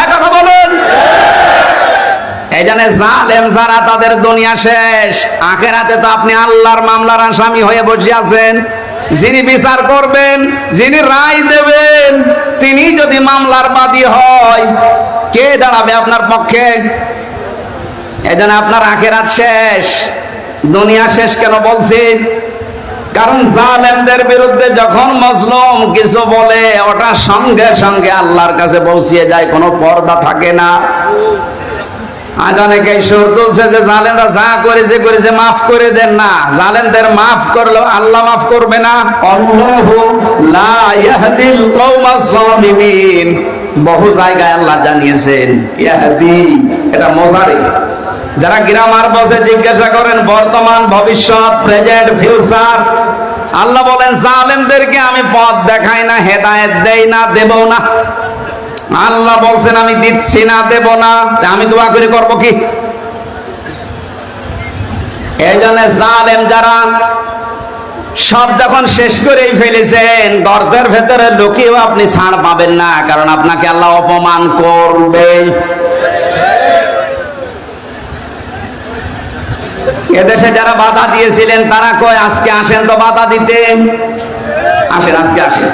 এক কথা বলুন। এই জন্য জালেম যারা, তাদের দুনিয়া শেষ। আখেরাতে তো আপনি আল্লাহর মামলার আসামি হয়ে বসে আছেন। যিনি বিচার করবেন, যিনি রায় দেবেন, তিনি যদি মামলার বাদী হয়, কে দাঁড়াবে আপনার পক্ষে? এই জন্য আপনার আখেরাত শেষ, দুনিয়া শেষ। কেন বলছি? কারণ জালেমদের বিরুদ্ধে যখন মজলুম কিছু বলে, ওটা সঙ্গে সঙ্গে আল্লাহর কাছে পৌঁছিয়ে যায়, কোনো পর্দা থাকে না। আজ অনেকে সুর তুলছে যে জালেমরা যা করেছে করেছে, মাফ করে দেন না। জালেমদের মাফ করলেও আল্লাহ মাফ করবে না। আল্লাহু লা ইয়াহদিল কওমাজ জালিমিন, বহু জায়গায় আল্লাহ জানিয়েছেন ইয়াহদি, এটা মুজারি। যারা গ্রামার বসে জিজ্ঞাসা করেন বর্তমান, ভবিষ্যৎ, প্রেজেন্ট, ফিউচার, আল্লাহ বলেন জালেমদেরকে আমি পথ দেখাই না, হেদায়েত দেই না, দেব না। আল্লাহ বলছেন আমি দিচ্ছি না, দেব না, আমি দোয়া করে করবো কি? এই জন্য জালেম যারা, সব যখন শেষ করেই ফেলেছেন, গর্তের ভেতরে লুকিয়েও আপনি ছাড় পাবেন না, কারণ আপনাকে আল্লাহ অপমান করবে। এদেশে যারা বাধা দিয়েছিলেন তারা কয় আজকে আসেন তো বাধা দিতে, আসেন আজকে আসেন,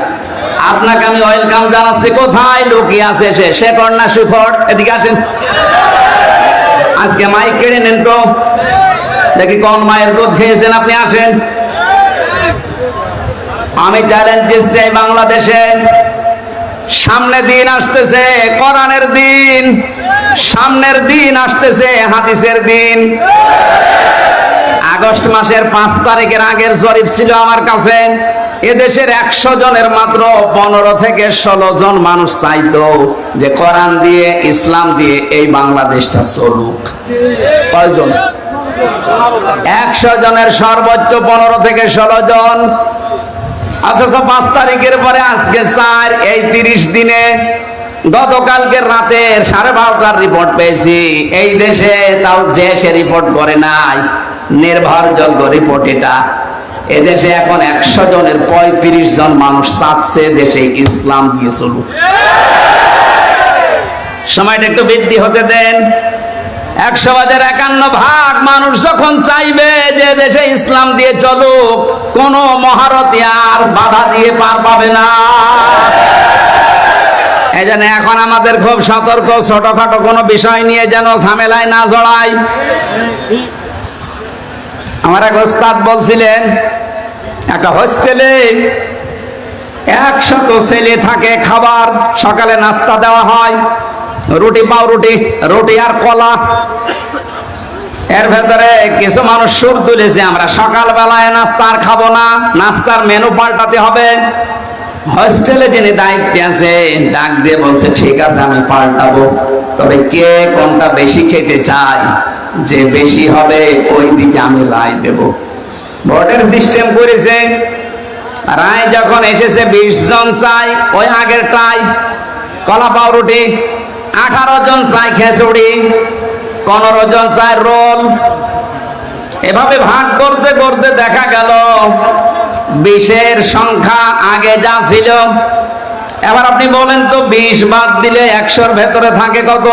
আপনাকে আমি ওয়েলকাম জানাচ্ছি। কোথায় লুকিয়ে আছে সে কন্যা সুফর, এদিকে আসেন। আজকে মাইক কেড়ে নেন তো দেখি কোন মায়ের দুধ খেয়েছেন, আপনি আসেন। আমি চ্যালেঞ্জ দিচ্ছি, বাংলাদেশে সামনে দিন আসতেছে, কোরআনের দিন, সামনের দিন আসতেছে, হাদিসের দিন। আগস্ট মাসের 5 তারিখের আগের জরিপ ছিল আমার কাছে, এদেশের 100 জনের মাত্র 15 থেকে 16 জন মানুষ চাইতো যে কোরআন দিয়ে, ইসলাম দিয়ে এই বাংলাদেশটা চলুক। কয়জন? 100 জনের সর্বোচ্চ 15 থেকে 16 জন। অথচ 5 তারিখের পরে আজকে 4, এই 30 দিনে, গতকালকের রাতের 12:30টার রিপোর্ট পেয়েছি। এই দেশে তাও যে সে রিপোর্ট করে নাই, নির্ভরযোগ্য রিপোর্ট এটা। এদেশে এখন 100 জনের 35 জন মানুষ চাচ্ছে দেশে ইসলাম দিয়ে চলুক। সময়টা একটু বৃদ্ধি হতে দেন। 100/51 মানুষ যখন চাইবে যে দেশে ইসলাম দিয়ে চলুক, কোন মহারথী আর বাধা দিয়ে পার পাবে না। এই জন্য এখন আমাদের খুব সতর্ক, ছোটখাটো কোনো বিষয় নিয়ে যেন ঝামেলায় না জড়াই। আমার এক ওস্তাদ বলছিলেন, একটা হোস্টেলে 100 ছেলে থাকে, খাবার সকালে নাস্তা দেওয়া হয়, রুটি পাউরুটি, রুটি আর কলা। এর ভেতরে কিছু মানুষ সুর তুলেছে, আমরা সকাল বেলায় নাস্তা আর খাবো না, নাস্তার মেনু পাল্টাতে হবে। হোস্টেলে যিনি দায়িত্বে আছে ডাক দিয়ে বলছে ঠিক আছে আমি পাল্টাবো, তবে কে কোনটা বেশি খেতে চায়, যে বেশি হবে ওই দিকে আমি রায় দেব। বোর্ডের সিস্টেম করেছে, রায় যখন এসেছে 20 জন চাই ওই আগেরটাই কলা পাউরুটি, 18 জন চাই খিচুড়ি, 15 জন চাই রোল। এভাবে ভাগ করতে করতে দেখা গেল 20-এর সংখ্যা আগে যা ছিল। এবার আপনি বলেন তো 20 বাদ দিলে 100-র ভেতরে থাকে কত?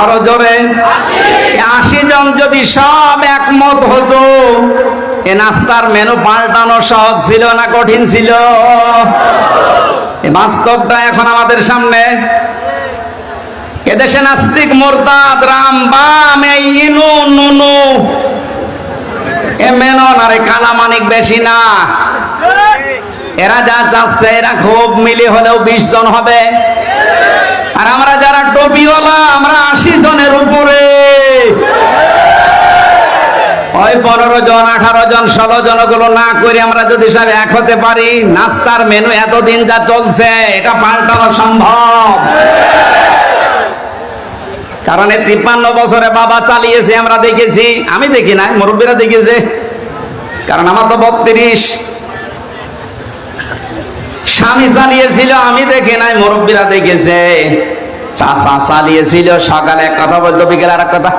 আরো জোরে। 80 জন যদি সব একমত হতো, এ নাস্তার মেনু পাল্টানো সহজ ছিল না কঠিন ছিল? বাস্তবটা এখন আমাদের সামনে। এদেশে নাস্তিক, মোরতাদ, রাম, বাম, এই ইনু নুনু, এ মেনন আর কালামানিক বেশি না। এরা যা চাচ্ছে, এরা খুব মিলি হলেও 20 জন হবে। আর আমরা যারা টপিওয়ালা, আমরা 80 জনের উপরে। ওই 15 জন, 18 জন, 16 জন গুলো না করে আমরা যদি সব এক হতে পারি, নাস্তার মেনু এতদিন যা চলছে এটা পাল্টানো সম্ভব। কারণ 53 বছরে বাবা চালিয়েছে, আমরা দেখেছি। আমি দেখি নাই, মুরব্বীরা দেখেছে, কারণ আমার তো 32। স্বামী চালিয়েছিল, আমি দেখি নাই, মুরব্বীরা দেখেছে। চাচা চালিয়েছিল, সকালে এক কথা বলতো, বিকেলে আর এক কথা।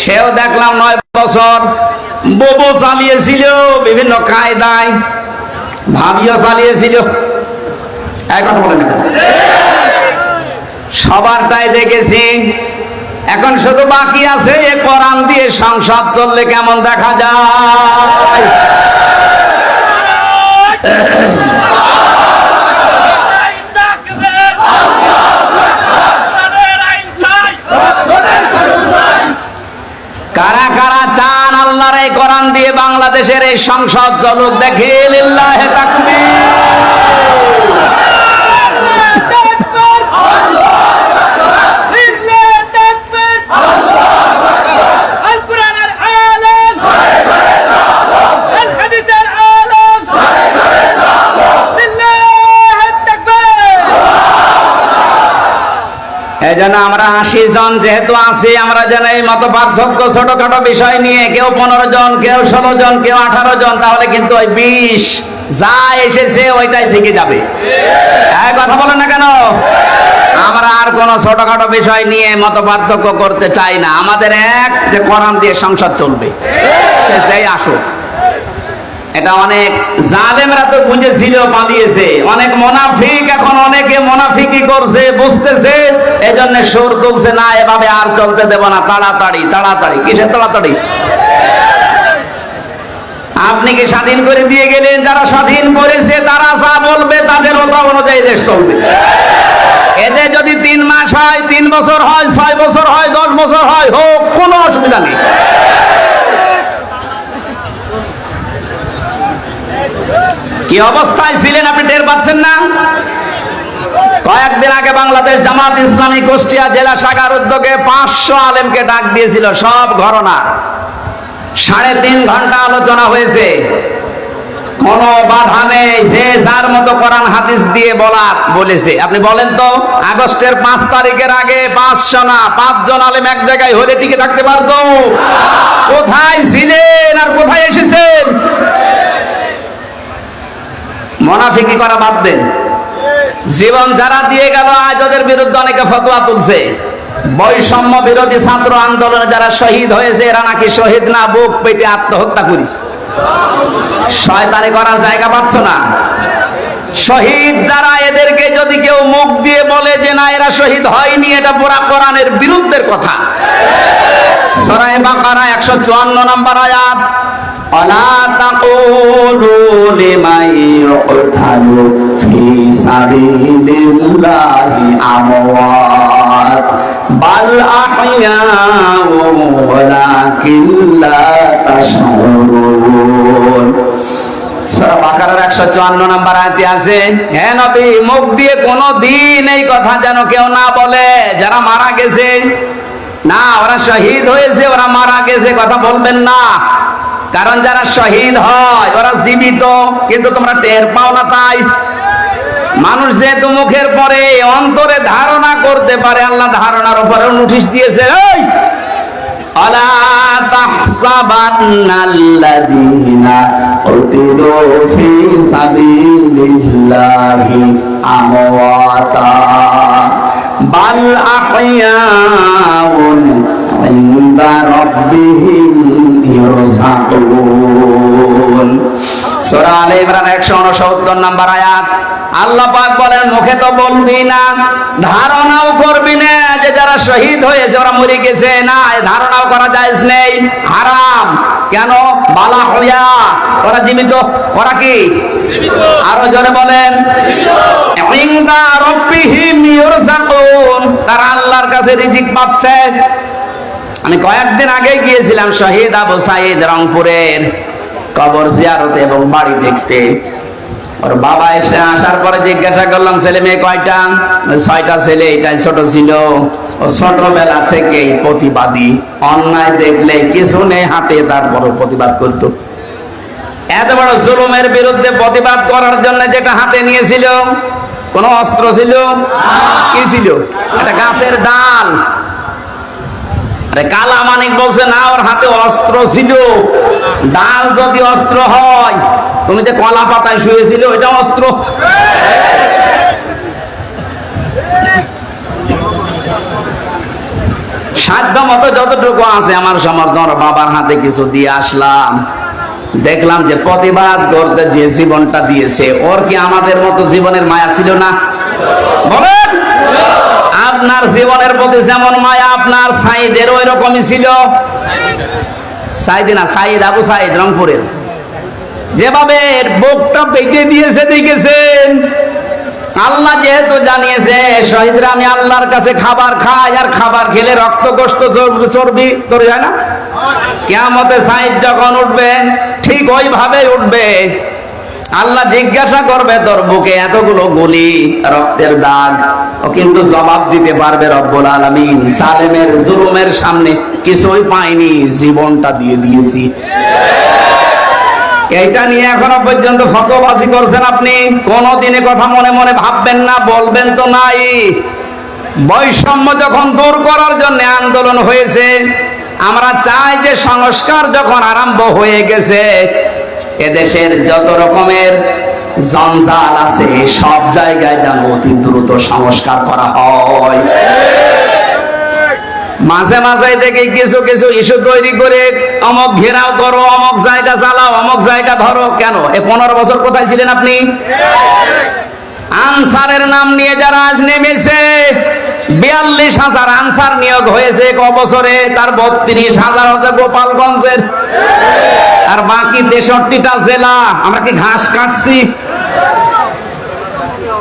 সেও দেখলাম 9 বছর। বউ চালিয়েছিল বিভিন্ন কায়দায়, ভাবিও চালিয়েছিল। এক কথা বলেন, সবারটাই দেখেছি। এখন শুধু বাকি আছে এ কোরআন দিয়ে সংসদ চললে কেমন দেখা যায়। কারা কারা চান আল্লাহর এই কোরআন দিয়ে বাংলাদেশের এই সংসদ চলুক? দেখে লিল্লাহে তাকবীর। এই জন্য আমরা 80 জন যেহেতু আছি, আমরা যেন এই মত পার্থক্য ছোটখাটো বিষয় নিয়ে, কেউ 15 জন, কেউ 16 জন, কেউ 18 জন, তাহলে কিন্তু ওই 20 যা এসেছে ওইটাই থেকে যাবে। এই কথা বলেন না কেন? আমরা আর কোন ছোটখাটো বিষয় নিয়ে মত পার্থক্য করতে চাই না। আমাদের এক যে কোরআন দিয়ে সংসদ চলবে, সে যেই আসুক। এটা অনেক জালেমরা তো বুঝেছিল, পালিয়েছে। অনেক মুনাফিক এখন অনেকে মুনাফিকি করছে, বুঝতেছে, এজন্য সুর তুলছে, না এভাবে আর চলতে দেব না, তাড়াতাড়ি তাড়াতাড়ি। কিসের তাড়াতাড়ি? আপনি কি স্বাধীন করে দিয়ে গেলেন? যারা স্বাধীন করেছে তারা যা বলবে তাদের কথা অনুযায়ী দেশ চলবে। এতে যদি 3 মাস হয়, 3 বছর হয়, 6 বছর হয়, 10 বছর হয়, হোক, কোনো অসুবিধা নেই। কি অবস্থায় ছিলেন আপনি টের পাচ্ছেন না? কয়েকদিন আগে বাংলাদেশ জামাত ইসলামী কুষ্টিয়া জেলা শাখার উদ্যোগে 500 আলেমকে ডাক দিয়েছিল, সব ঘরনা। 3.5 ঘন্টা আলোচনা হয়েছে, কোনো বাধা নেই, যে যার মতো কোরআন হাদিস দিয়ে বলেছে। আপনি বলেন তো, আগস্টের 5 তারিখের আগে 500 না 5 জন আলেম এক জায়গায় হলে টিকে থাকতে পারতো? কোথায় ছিলেন আর কোথায় এসেছেন? মুনাফিকি করা বাদ দেন। জীবন যারা দিয়ে গেল, আজ ওদের বিরুদ্ধে অনেকে ফতোয়া তুলছে। বৈষম্য বিরোধী ছাত্র আন্দোলনে যারা শহীদ হয়েছে, এরা নাকি শহীদ না, বুক পেটে আত্মহত্যা করেছে। শয়তানি করার জায়গা পাচ্ছ না। শহীদ যারা, এদেরকে যদি কেউ মুখ দিয়ে বলে যে না এরা শহীদ হয়নি, এটা পুরা কোরআনের বিরুদ্ধের কথা। সূরা বাকারা 154 নম্বর আয়াত, ওয়ালা তাকুলু লিমান ইউকতালু ফি সাবিলিল্লাহি আমওয়াত বাল আহইয়াউ ওয়ালাকিন লা তাশউরুন। সূরা বাকারার 154 নম্বর আয়াতে আছে, হে নবী, মুখ দিয়ে কোনদিন এই কথা যেন কেউ না বলে যারা মারা গেছে, না ওরা শহীদ হয়েছে, ওরা মারা গেছে, কথা বলবেন না। কারণ যারা শহীদ হয় ওরা জীবিত, কিন্তু তোমরা টের পাও না। তাই মানুষ যেহেতু মুখের পরে অন্তরে ধারণা করতে পারে, আল্লাহ ধারণার উপরে নোটিশ দিয়েছে, এই আলা তাহসাবান্নাল্লাযীনা কুতিলু ফি সাবিলিল্লাহি আমওয়াতা বাল আহইয়াউন ইনদা রাব্বিহিম ইরসাকুন। সূরা আলে ইমরান 169 নম্বর আয়াত। আল্লাহ পাক বলেন, মুখে তো বলবি না, ধারণাও করবি না যে যারা শহীদ হয়েছে ওরা মরে গেছে, না ধারণাও করা জায়েজ নেই, হারাম। কেন? বালা হইয়া, ওরা জীবিত। ওরা কি জীবিত? আরো জোরে বলেন, ইনদা রাব্বিহিম ইরসাকুন, তারা আল্লাহর কাছে রিজিক পাচ্ছে। আমি কয়েকদিন আগে গিয়েছিলাম শহীদ আবু সাঈদ রংপুরের কবর জিয়ারতে এবং বাড়ি দেখতে। ওর বাবা এসে আসার পরে জিজ্ঞাসা করলাম, ছেলে মেয়ে কয়টা? 6টা ছেলে, এটাই ছোট ছিল। ও ছোটবেলা থেকেই প্রতিবাদী, অন্যায় দেখলে কিছু নেই হাতে, তারপরও প্রতিবাদ করত। এত বড় জুলুমের বিরুদ্ধে প্রতিবাদ করার জন্য যেটা হাতে নিয়েছিল, কোন অস্ত্র ছিল? কি ছিল? একটা গাছের ডাল। আরে কালা মানিক বলছে না, ওর হাতে অস্ত্র ছিল। ডাল যদি অস্ত্র হয়, তুমি যে কলা পাতায় শুয়েছিল এটা অস্ত্র। সাধ্য মতো যতটুকু আছে আমার সমর্থন, বাবার হাতে কিছু দিয়ে আসলাম। দেখলাম যে প্রতিবাদ করতে যে জীবনটা দিয়েছে, ওর কি আমাদের মতো জীবনের মায়া ছিল না? বলেন, আপনার জীবনের প্রতি যেমন মায়া আপনার সাইদের ওই রকমই ছিল। সাইদি না, সাইদ, আবু সাইদ রংপুরের, যেভাবে বুকটা পেতে দিয়েছে দেখেছেন। আল্লাহ যেহেতু জানিয়েছে শহীদরা আমি আল্লাহর কাছে খাবার খাই, আর খাবার খেলে রক্ত গোশত চর্বি তৈরি হয় না, কিয়ামতে সাইদ যখন উঠবে ঠিক ওইভাবে উঠবে। আল্লাহ জিজ্ঞাসা করবে তোর বুকে এতগুলো গুলি, রক্তের দাগ, ও কিন্তু জবাব দিতে পারবে রব্বুল আলামিন সালেমের জুলুমের সামনে কিছুই পাইনি, জীবনটা দিয়ে দিয়েছি। এইটা নিয়ে এখনো পর্যন্ত ফতোয়াবাজি করছেন আপনি। কোনদিনে কথা মনে মনে ভাববেন না, বলবেন তো নাই। বৈষম্য যখন দূর করার জন্য আন্দোলন হয়েছে, আমরা চাই যে সংস্কার যখন আরম্ভ হয়ে গেছে, এদেশের যত রকমের জঞ্জাল আছে সব জায়গায় যেন অতি দ্রুত সংস্কার করা হয়। মাঝে মাঝে দেখে কিছু কিছু ইস্যু তৈরি করে অমক ঘেরাও করো, অমক জায়গা চালাও, অমক জায়গা ধরো। কেন? 15 বছর কোথায় ছিলেন আপনি? আনসারের নাম নিয়ে যারা আজ নেমেছে, 42,000 আনসার নিয়োগ হয়েছে এক বছরে, তার 32,000 হচ্ছে গোপালগঞ্জের, আর বাকি 63টা জেলা। আমরা কি ঘাস কাটছি?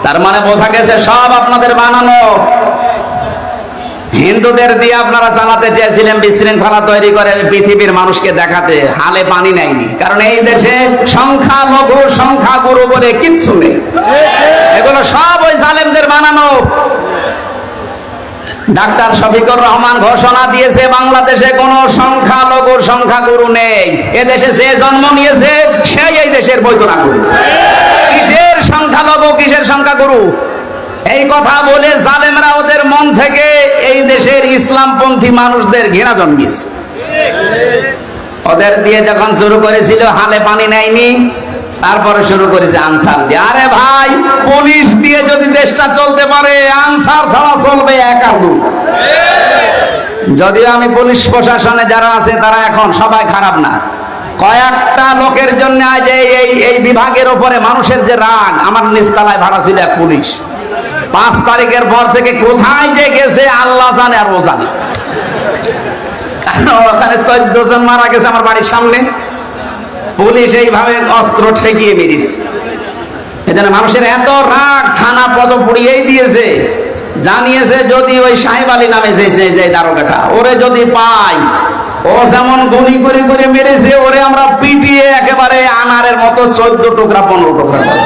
তার মানে বোঝা গেছে সব আপনাদের বানানো। হিন্দুদের দিয়ে আপনারা চালাতে চেয়েছিলেন বিশৃঙ্খলা তৈরি করে পৃথিবীর মানুষকে দেখাতে, হালে পানি নেয়নি। কারণ এই দেশে সংখ্যালঘু সংখ্যাগুরু বলে কিচ্ছু নেই, এগুলো সব ওই জালেমদের বানানো। ডাক্তার শফিকুর রহমান ঘোষণা দিয়েছে বাংলাদেশে কোনো সংখ্যালঘু সংখ্যাগুরু নেই। এদেশে যে জন্ম নিয়েছে সেই এই দেশের বৈধ নাগরিক। কিসের সংখ্যালঘু, কিসের সংখ্যাগুরু? এই কথা বলে জালেমরা ওদের মন থেকে এই দেশের ইসলামপন্থী মানুষদের ঘৃণা জন্মিয়েছে। ওদের দিয়ে যখন শুরু করেছিল হালে পানি নেয়নি, তারপরে শুরু করেছে আনসার দিয়ে। আরে ভাই, পুলিশ দিয়ে যদি দেশটা চলতে পারে, আনসার ছাড়া চলবে একাডু। যদিও আমি পুলিশ প্রশাসনে যারা আছে তারা এখন সবাই খারাপ না, কয়েকটা লোকের জন্য আজ এই বিভাগের উপরে মানুষের যে রাগ। আমার নিচতলায় ভাড়া ছিল এক পুলিশ, 5 তারিখের পর থেকে কোথায় যে গেছে আল্লাহ জানে আর ও জানে। কারণ ওখানে 14 জন মারা গেছে আমার বাড়ির সামনে, পুলিশ এইভাবে অস্ত্র ঠেকিয়ে মেরেছে। এজন্য মানুষের এত রাগ, থানা পদ পুড়িয়েই দিয়েছে। জানিয়েছে যদি ওই সাহেব আলী নামে যে দারোগাটা, ওরে যদি পাই, ও যেমন গুলি করে করে মেরেছে, ওরে আমরা পিটিয়ে একেবারে আনারের মতো 14 টুকরা 15 টুকরা করে।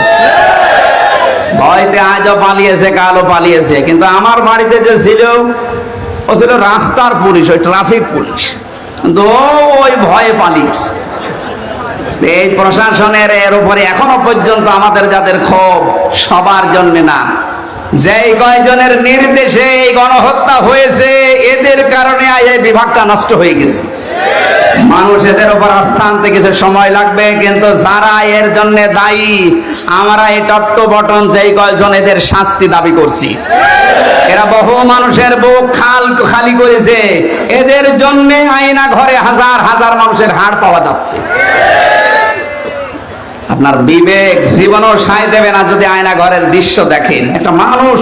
ভয়তে আজও পালিয়েছে, কালও পালিয়েছে। কিন্তু আমার বাড়িতে যে ছিল, ও ছিল রাস্তার পুলিশ, ওই ট্রাফিক পুলিশ, কিন্তু ওই ভয়ে পালিয়েছে। এই প্রশাসনের এর উপরে এখনো পর্যন্ত আমাদের যাদের ক্ষোভ, সবার জন্য না, যেই কয়জনের নির্দেশে এই গণহত্যা হয়েছে, এদের কারণে এই বিভাগটা নষ্ট হয়ে গেছে। মানুষ এদের উপর আস্থা আনতে কিছু সময় লাগবে, কিন্তু যারা এর জন্য দায়ী, আমরা এই টট্ট বটন যেই কয়জন এদের শাস্তি দাবি করছি। এরা বহু মানুষের বুক খালি করেছে, এদের জন্য আয়না ঘরে হাজার হাজার মানুষের হাড় পাওয়া যাচ্ছে। আপনার বিবেক জীবনও সায় দেবে না যদি আয়না ঘরের দৃশ্য দেখেন। একটা মানুষ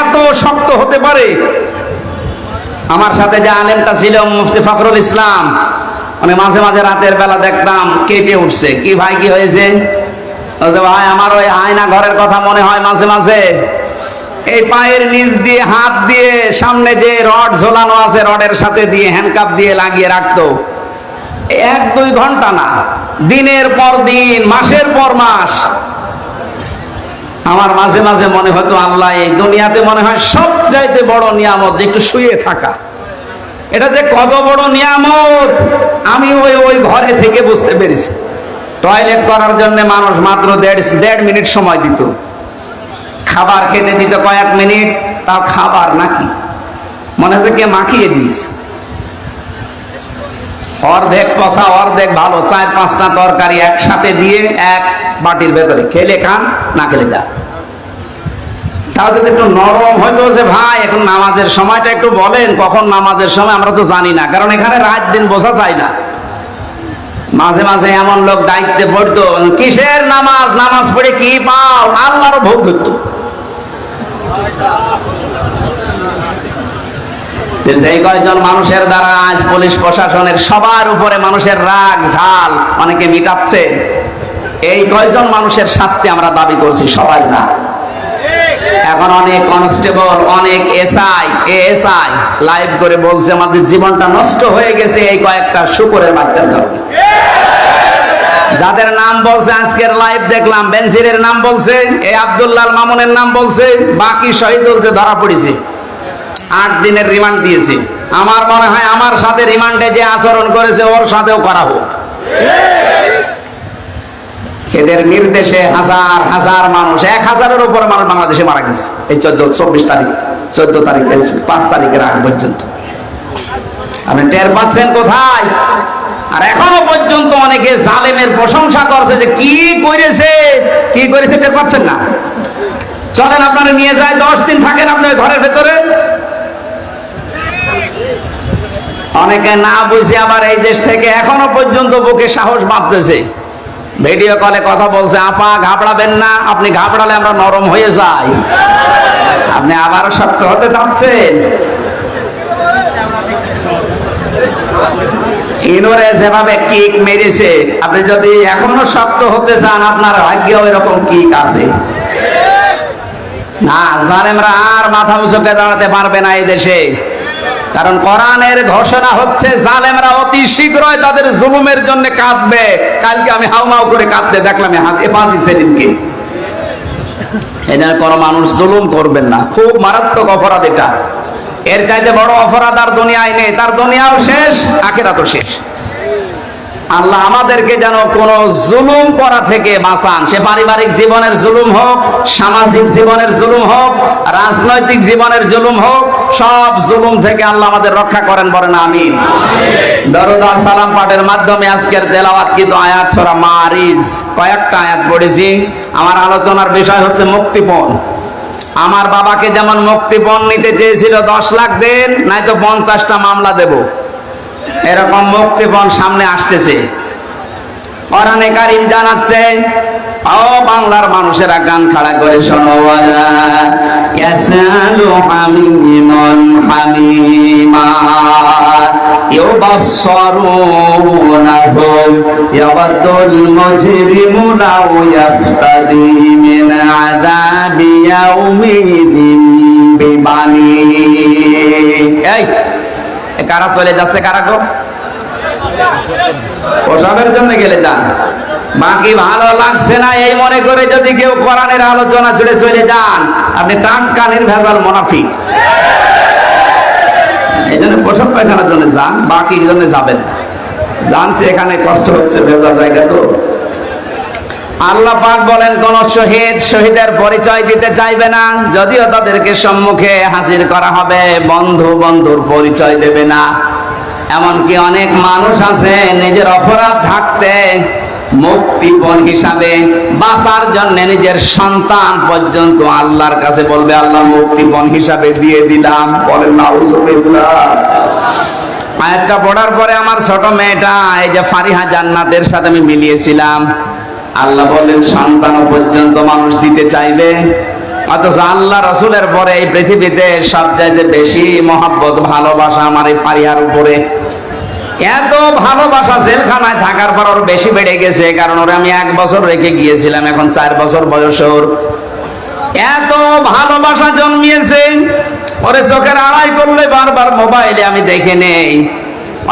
এত শক্ত হতে পারে? আমার সাথে যে আলেমটা ছিল মুফতি ফখরুল ইসলাম, মানে মাঝে মাঝে রাতের বেলা দেখতাম কেঁপে উঠছে। কি ভাই, কি হয়েছে? ভাই আমার ওই আয়না ঘরের কথা মনে হয় মাঝে মাঝে। এই পায়ের নিচ দিয়ে হাত দিয়ে সামনে যে রড ঝোলানো আছে, রডের সাথে দিয়ে হ্যান্ডকাপ দিয়ে লাগিয়ে রাখতো। 1-2 ঘন্টা না, দিনের পর দিন, মাসের পর মাস। আমার মাঝে মাঝে মনে হতো আল্লাহ, এই দুনিয়াতে মনে হয় সবচাইতে বড় নিয়ামত যে একটু শুয়ে থাকা। এটা যে কত বড় নিয়ামত আমি ওই ঘরে থেকে বুঝতে পেরেছি। টয়লেট করার জন্য মানুষ মাত্র 1.5 মিনিট সময় দিত, খাবার খেতে দিত কয়েক মিনিট, তাও খাবার নাকি মনে হচ্ছে কে মাখিয়ে দিয়েছে। অর্ধেক পচা অর্ধেক ভালো 4-5টা তরকারি একসাথে দিয়ে এক বাটির ভেতরে, খেলে খান, না খেলে যা। তাহলে যদি একটু নরম হইতো যে ভাই এখন নামাজের সময়টা একটু বলেন, কখন নামাজের সময় আমরা তো জানি না, কারণ এখানে রাত দিন বোঝা যায় না। মাঝে মাঝে এমন লোক দায়িত্বে পড়তো, কিসের নামাজ, নামাজ পড়ে কি পাও, আল্লাহরও ভোগ করতো। যে কয়জন মানুষের দ্বারা আজ পুলিশ প্রশাসনের সবার উপরে মানুষের রাগ ঝাল অনেকে মিটাচ্ছে, এই কয়জন মানুষের শাস্তি আমরা দাবি করছি, সবাই না। এখন অনেক কনস্টেবল, অনেক এএসআই লাইভ করে বলছে আমাদের জীবনটা নষ্ট হয়ে গেছে এই কয়েকটা শুকরের বাচ্চার কারণে। যাদের নাম বলছে আজকের লাইভ দেখলাম, বেনজিরের নাম বলছে, এই আব্দুল্লাহ মামুনের নাম বলছে, বাকি শহীদুল যে ধরা পড়েছে 8 দিনের রিমান্ড দিয়েছে। আমার মনে হয় আমার সাথে রিমান্ডে যে আচরণ করেছে ওর সাথেও করা হোক। এদের নির্দেশে হাজার হাজার মানুষ, 1000-এর উপরে মানুষ বাংলাদেশে মারা গেছে এই 14 তারিখ 5 তারিখের আগ পর্যন্ত। আপনি টের পাচ্ছেন কোথায়? আর এখনো পর্যন্ত অনেকে জালেমের প্রশংসা করছে যে কি করেছে টের পাচ্ছেন না। চলেন আপনারা নিয়ে যায়, 10 দিন থাকেন আপনার ঘরের ভেতরে। অনেকে না বুঝে আবার এই দেশ থেকে এখনো পর্যন্ত বুকে সাহস বাঁধতেছে, ভিডিও কলে কথা বলছে, আপা ঘাবড়াবেন না, আপনি ঘাবড়ালে আমরা নরম হয়ে যাই। আপনি আবারও শক্ত হতে চাচ্ছেন? ইনোরে যেভাবে কিক মেরেছে, আপনি যদি এখনো শক্ত হতে চান আপনার ভাগ্যেও এরকম কিক আছে না। জালেমরা আর মাথা উঁচুকে দাঁড়াতে পারবে না এই দেশে, কারণ কোরআনের ঘোষণা হচ্ছে জালেমরা অতি শীঘ্রই তাদের জুলুমের জন্য কাঁদবে। কালকে আমি হাউমাউ করে কাঁদতে দেখলাম হেফাজি সেলিমকে। এখানে কোনো মানুষ জুলুম করবেন না, খুব মারাত্মক অপরাধ এটা। এর চাইতে বড় অপরাধ আর দুনিয়ায় নেই, তার দুনিয়াও শেষ, আখিরাতও শেষ। আল্লাহ আমাদেরকে যেন কোন জুলুম করা থেকে বাঁচান, সে পারিবারিক জীবনের জুলুম হোক, সামাজিক জীবনের জুলুম হোক, রাজনৈতিক জীবনের জুলুম হোক, সব জুলুম থেকে আল্লাহ আমাদের রক্ষা করেন, বলেন আমিন। দরুদ আর সালাম পাঠের মাধ্যমে আজকের তেলাওয়াতকৃত আয়াত সূরা মারিজ, কয়েকটা আয়াত পড়েছি। আমার আলোচনার বিষয় হচ্ছে মুক্তিপণ। আমার বাবাকে যেমন মুক্তিপণ নিতে চেয়েছিল 10 লাখ দেন, নয়তো 50টা মামলা দেব, এরকম মুক্তিপণ সামনে আসতেছে। কোরআনে কারীম জানাচ্ছে, ও বাংলার মানুষেরা গান খাড়া করে শোনো, ইয়াসালু হামিমুন হামিমা ইউবাসসিরুনাহুম ইয়াওয়াদুল মুজরিমু লাউ ইয়াফতাদি মিন আযাবি ইয়াউমিদিন বিবানি। এই কারা চলে যাচ্ছে, কারা গো? ওসবের জন্য গেলে যান, বাকি ভালো লাগছে না এই মনে করে যদি কেউ কোরআনের আলোচনা ছেড়ে চলে যান, আপনি টাটকা নির্ভেজাল মুনাফিক। এই জন্য পোশাক পায়খানার জন্য যান, বাকির জন্য যাবেন। জানছে এখানে কষ্ট হচ্ছে, ভেজা জায়গা তো। আল্লাহ পাক বলেন, কোন শহীদের পরিচয় দিতে চাইবে না, যদিও তাদেরকে সম্মুখে হাজির করা হবে, বন্ধুর পরিচয় দেবে না। এমনকি অনেক মানুষ আছে নিজের অপরাধ ঢাকতে মুক্তিপণ হিসাবে বাঁচার জন্য নিজের সন্তান পর্যন্ত আল্লাহর কাছে বলবে, আল্লাহ মুক্তিপণ হিসাবে দিয়ে দিলাম। বলেন নাউজুবিল্লাহ। আয়াতটা পড়ার পরে আমার ছোট মেয়েটা, এই যে ফারিহা জান্নাতের সাথে আমি মিলিয়েছিলাম, আল্লাহ বলেন সন্তান পর্যন্ত মানুষ দিতে চাইবে, অথচ আল্লাহ রসুলের পরে এই পৃথিবীতে সবচাইতে বেশি মহব্বত ভালোবাসা আমার এই ফারিহার উপরে। এত ভালোবাসা জেলখানায় থাকার পর ওর বেশি বেড়ে গেছে, কারণ ওরে আমি 1 বছর রেখে গিয়েছিলাম, এখন 4 বছর বয়স ওর। এত ভালোবাসা জন্মিয়েছে, ওরে চোখের আড়াই করলে বারবার মোবাইলে আমি দেখে নেই।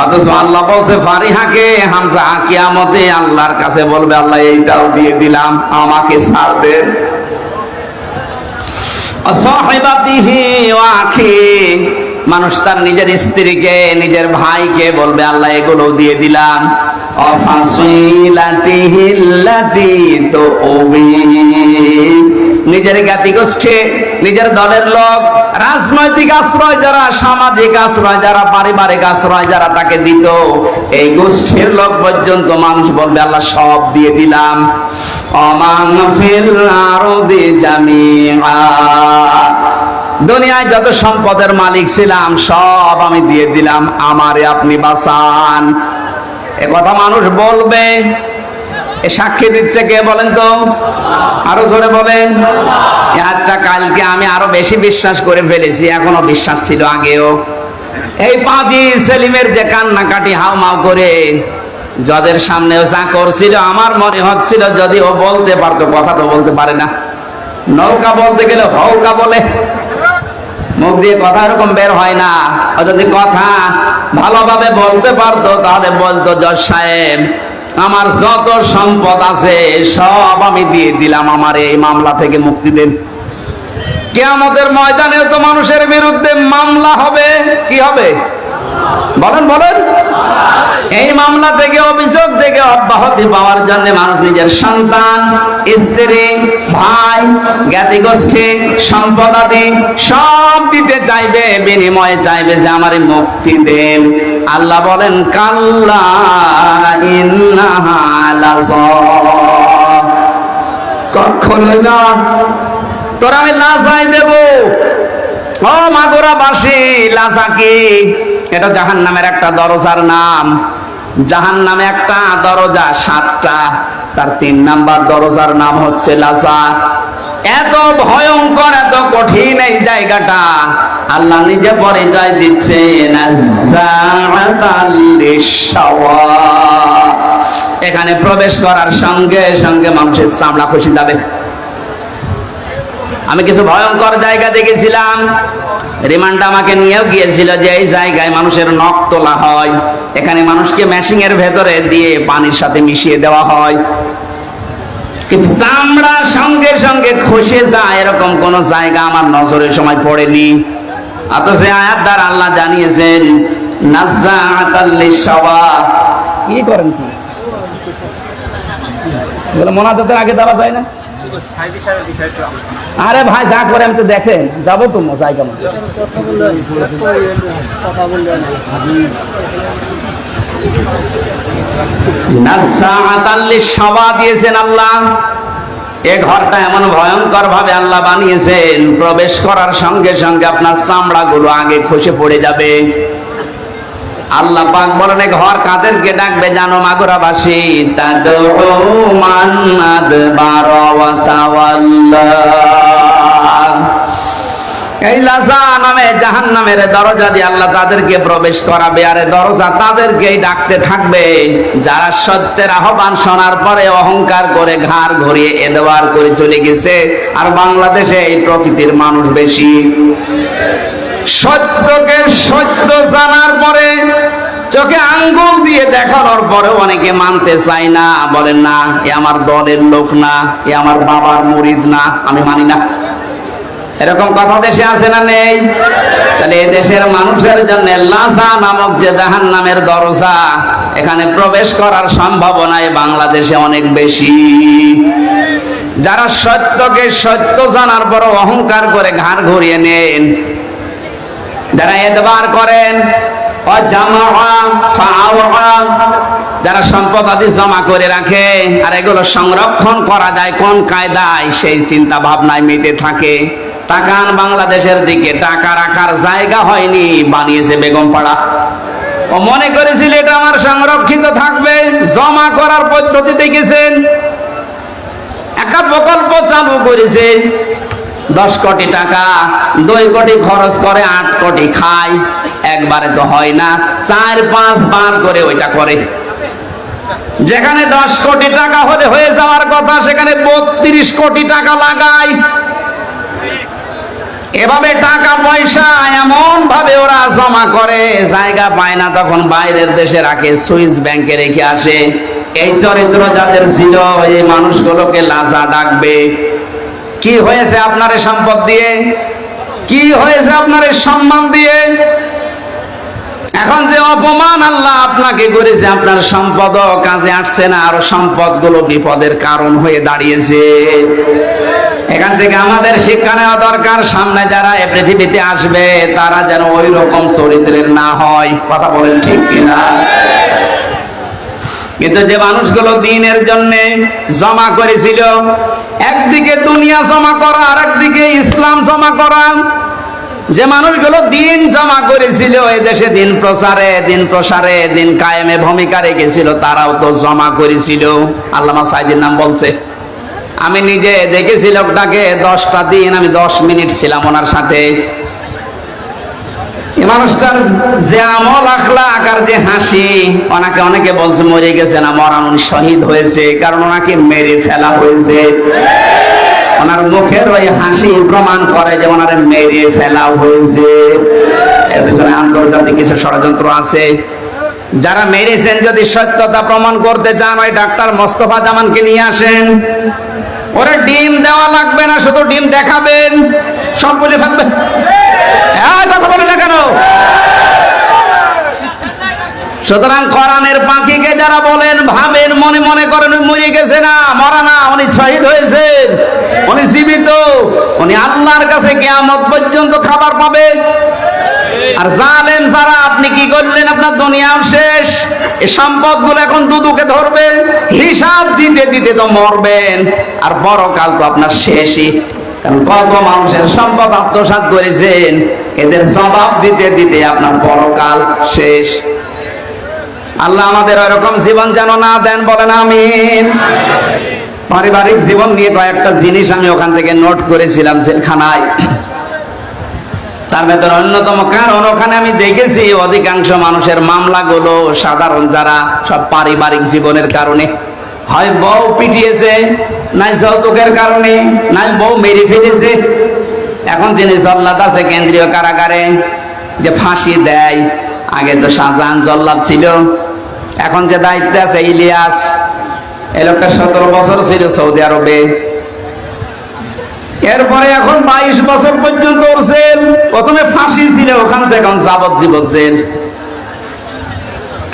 অথচ আল্লাহ বলছে ফারিহাকে, হামজা কিয়ামতে আল্লাহর কাছে বলবে, আল্লাহ এইটাও দিয়ে দিলাম, আমাকে ছাড় দেন। মানুষ তার নিজের স্ত্রীকে, নিজের ভাইকে বলবে, আল্লাহ এগুলো দিয়ে দিলাম। নিজের জ্ঞাতি গোষ্ঠী, নিজের দলের লোক, রাজনৈতিক আশ্রয় যারা, সামাজিক আশ্রয় যারা, পারিবারিক আশ্রয় যারা তাকে দিত, এই গোষ্ঠীর লোক পর্যন্ত মানুষ বলবে আল্লাহ সব দিয়ে দিলাম। অমান ফিল আরদি জামিআ, দুনিয়ায় যত সম্পদের মালিক ছিলাম সব আমি দিয়ে দিলাম, আমারে আপনি বাঁচান। এ কথা মানুষ বলবে। এ সাক্ষী দিচ্ছে কে বলেন তো? আরো জোরে বলেন। একটা কালকে আমি আরো বেশি বিশ্বাস করে ফেলেছি, এখনো বিশ্বাস ছিল আগেও। এই পাজি সেলিমের যে কান্নাকাটি হাউমাউ করে যাদের সামনেও যা করছিল, আমার মনে হচ্ছিল যদি ও বলতে পারতো, কথা তো বলতে পারে না, নৌকা বলতে গেলে হৌকা বলে, মুখ দিয়ে কথা এরকম বের হয় না। ও যদি কথা ভালোভাবে বলতে পারতো তাহলে বলতো, জজ সাহেব আমার যত সম্পদ আছে সব আমি দিয়ে দিলাম, আমার এই মামলা থেকে মুক্তি দেন। কিয়ামতের ময়দানেও তো মানুষের বিরুদ্ধে মামলা হবে। কি হবে বলেন বলেন? এই মামলা থেকে, অভিযোগ থেকে অব্যাহতি পাওয়ার জন্য মানুষ নিজের সন্তান, স্ত্রী, ভাই, জ্ঞাতি গোষ্ঠী, সম্পদাদি সব দিতে চাইবে, বিনিময়ে চাইবে যে আমারে মুক্তি দেন। আল্লাহ বলেন কাল্লা ইন্নাহা লাযা, কখনোই না, তোরা আমি লাজাই দেব। ও মাগুরাবাসী, লাজা কি? এটা জাহান্নামের একটা দরজার নাম। জাহান্নামে একটা দরজা 7টা, তার 3 নাম্বার দরজার নাম হচ্ছে লাজা। এত ভয়ঙ্কর, এত কঠিন এই জায়গাটা, আল্লাহ নিজে পরিচয় দিচ্ছেন, এখানে প্রবেশ করার সঙ্গে সঙ্গে মানুষের চামড়া খসে যাবে। আমি কিছু ভয়ঙ্কর জায়গা দেখেছিলাম, রিমান্ড আমাকে নিয়েও গিয়েছিল যে এই জায়গায় মানুষের নখ তোলা হয়, এখানে মানুষকে মেশিনের ভেতরে দিয়ে পানির সাথে মিশিয়ে দেওয়া হয়, কিন্তু চামড়া সঙ্গে সঙ্গে খসে যায়, এরকম কোন জায়গা আমার নজরের সময় পড়েনি। অথচ আয়াত দ্বারা আল্লাহ জানিয়েছেন নাজ্জাআতাল লিশাওয়া। কি করেন কি এগুলো মোনাজাতের আগে দেওয়া যায় না? আরে ভাই যা করে আমি তো দেখেন যাবো তো জায়গা দিয়েছেন আল্লাহ। এ ঘরটা এমন ভয়ঙ্কর ভাবে আল্লাহ বানিয়েছেন, প্রবেশ করার সঙ্গে সঙ্গে আপনার চামড়া গুলো আগে খসে পড়ে যাবে। আল্লাহ পাক বলেন এই ঘর কাদেরকে ডাকবে জানো? মাগুরাবাসী, তাদউ মান আদবারা ওয়া তাওয়াল্লা। এই লাজা নামে জাহান্নামের দরজা দিয়ে আল্লাহ তাদেরকে প্রবেশ করাবে, আর দরজা তাদেরকেই ডাকতে থাকবে যারা সত্যের আহ্বান শোনার পরে অহংকার করে ঘাড় ঘুরিয়ে এদবার করে চলে গেছে। আর বাংলাদেশে এই প্রকৃতির মানুষ বেশি। সত্যকে সত্য জানার পরে, চোখে আঙ্গুল দিয়ে দেখানোর পরে অনেকে মানতে চায় না, বলেন না এ আমার দলের লোক না, এ আমার বাবার মুরিদ না, আমি মানি না। এরকম কথা দেশে আছে না নেই? তাহলে এই দেশের মানুষের জন্য লাজা নামক যে জাহান্নামের দরজা, এখানে প্রবেশ করার সম্ভাবনা বাংলাদেশে অনেক বেশি। যারা সত্যকে সত্য জানার পর অহংকার করে ঘাড় ঘুরিয়ে নেন, যারা এতবার করেন, যারা সম্পদ আদি জমা করে রাখে আর এগুলো সংরক্ষণ করা যায় কোন কায়দায়, সেই চিন্তা ভাবনায় মেতে থাকে। তাকান বাংলাদেশের দিকে, টাকা রাখার জায়গা হয়নি, বানিয়েছে বেগমপাড়া। ও মনে করেছিল এটা আমার সংরক্ষিত থাকবে, জমা করার পদ্ধতি দেখেছেন। একটা প্রকল্প চালু করেছে, 10 কোটি টাকা, 2 কোটি খরচ করে 8 কোটি খায়। একবারে তো হয় না, 4-5 বার করে ওইটা করে। যেখানে 10 কোটি টাকা হলে হয়ে যাওয়ার কথা, সেখানে 32 কোটি টাকা লাগায়। এভাবে টাকা পয়সা এমন ভাবে ওরা জমা করে, জায়গা পায় না তখন বাইরের দেশে রাখে, সুইস ব্যাংকে রেখে আসে। এই চরিত্র যাদের ছিল, এই মানুষগুলোকে লাজা ডাকবে। কি হয়েছে আপনার সম্পদ দিয়ে? কি হয়েছে আপনার সম্মান দিয়ে? এখন যে অপমান আল্লাহ আপনাকে করেছে, আপনার সম্পদ কাজে আসছে না, আর সম্পদ গুলো বিপদের কারণ হয়ে দাঁড়িয়েছে। এখান থেকে আমাদের শিক্ষা নেওয়া দরকার, সামনে যারা এ পৃথিবীতে আসবে তারা যেন ওই রকম চরিত্রের না হয়। কথা বলেন ঠিক কিনা? কিন্তু যে মানুষগুলো দিনের জন্য জমা করেছিল, একদিকে দুনিয়া জমা করা আর একদিকে ইসলাম জমা করা, যে মানুষগুলো দিন জমা করেছিল, এই দেশে দিন প্রসারে দিন কায়েমে ভূমিকা রেখেছিল, তারাও তো জমা করেছিল। আল্লামা সাইদির নাম বলছে, আমি নিজে দেখেছি লোকটাকে 10টা দিন, আমি 10 মিনিট ছিলাম ওনার সাথে। এই মানুষটার যে আমল আখলাক আর যে হাসি, ওনাকে অনেকে বলছে মরে গেছে না, মরান, উনি শহীদ হয়েছে, কারণ ওনাকে মেরে ফেলা হয়েছে। ওনার মুখের ওই হাসি প্রমাণ করে যে ওনারে মেরে ফেলা হয়েছে। এর পিছনে আন্তর্জাতিক কিছু ষড়যন্ত্র আছে। যারা মেরেছেন যদি সত্যতা প্রমাণ করতে চান, ওই ডাক্তার মোস্তফা জামানকে নিয়ে আসেন। ওরা ডিম দেওয়া লাগবে না, শুধু ডিম দেখাবেন, সব বলে ফেলবেন। কথা বলে না কেন? সুতরাং কোরআনের পাখিকে যারা বলেন, ভাবেন, মনে মনে করেন উনি মরে গেছে না, মরা না, উনি শহীদ হয়েছেন, উনি জীবিত, উনি আল্লাহর কাছে কিয়ামত পর্যন্ত খাবার পাবে। আর জালেম যারা, আপনি কি করলেন? আপনার দুনিয়াও শেষ, এই সম্পদগুলো এখন দুদুকে ধরবেন, হিসাব দিতে দিতে তো মরবেন, আর পরকাল তো আপনার শেষই। কারণ কত মানুষের সম্পদ আত্মসাৎ করেছেন, এদের জবাব দিতে দিতে আপনার পরকাল শেষ। আল্লাহ আমাদের ওইরকম জীবন যেন না দেন, বলেন আমিন। পারিবারিক জীবন নিয়ে কয়েকটা জিনিস আমি ওখান থেকে নোট করেছিলাম জেলখানায়। তার ভেতর অন্যতম কারণ, ওখানে আমি দেখেছি অধিকাংশ মানুষের মামলাগুলো সাধারণ যারা, সব পারিবারিক জীবনের কারণে। হয় বউ পিটিয়েছে, নাই যৌতুকের কারণে, নাই বউ মেরে ফেলেছে। এখন যিনি জল্লাদ আছে কেন্দ্রীয় কারাগারে, যে ফাঁসি দেয়, আগে তো শাহজাহান জল্লাদ ছিল, এখন যে দায়িত্বে আছে ইলিয়াস, এই লোকটা 17 বছর ছিল সৌদি আরবে। এরপরে এখন 22 বছর পর্যন্ত ওর জেল। প্রথমে ফাঁসি ছিল, ওখান থেকে এখন যাবজ্জীবন জেল।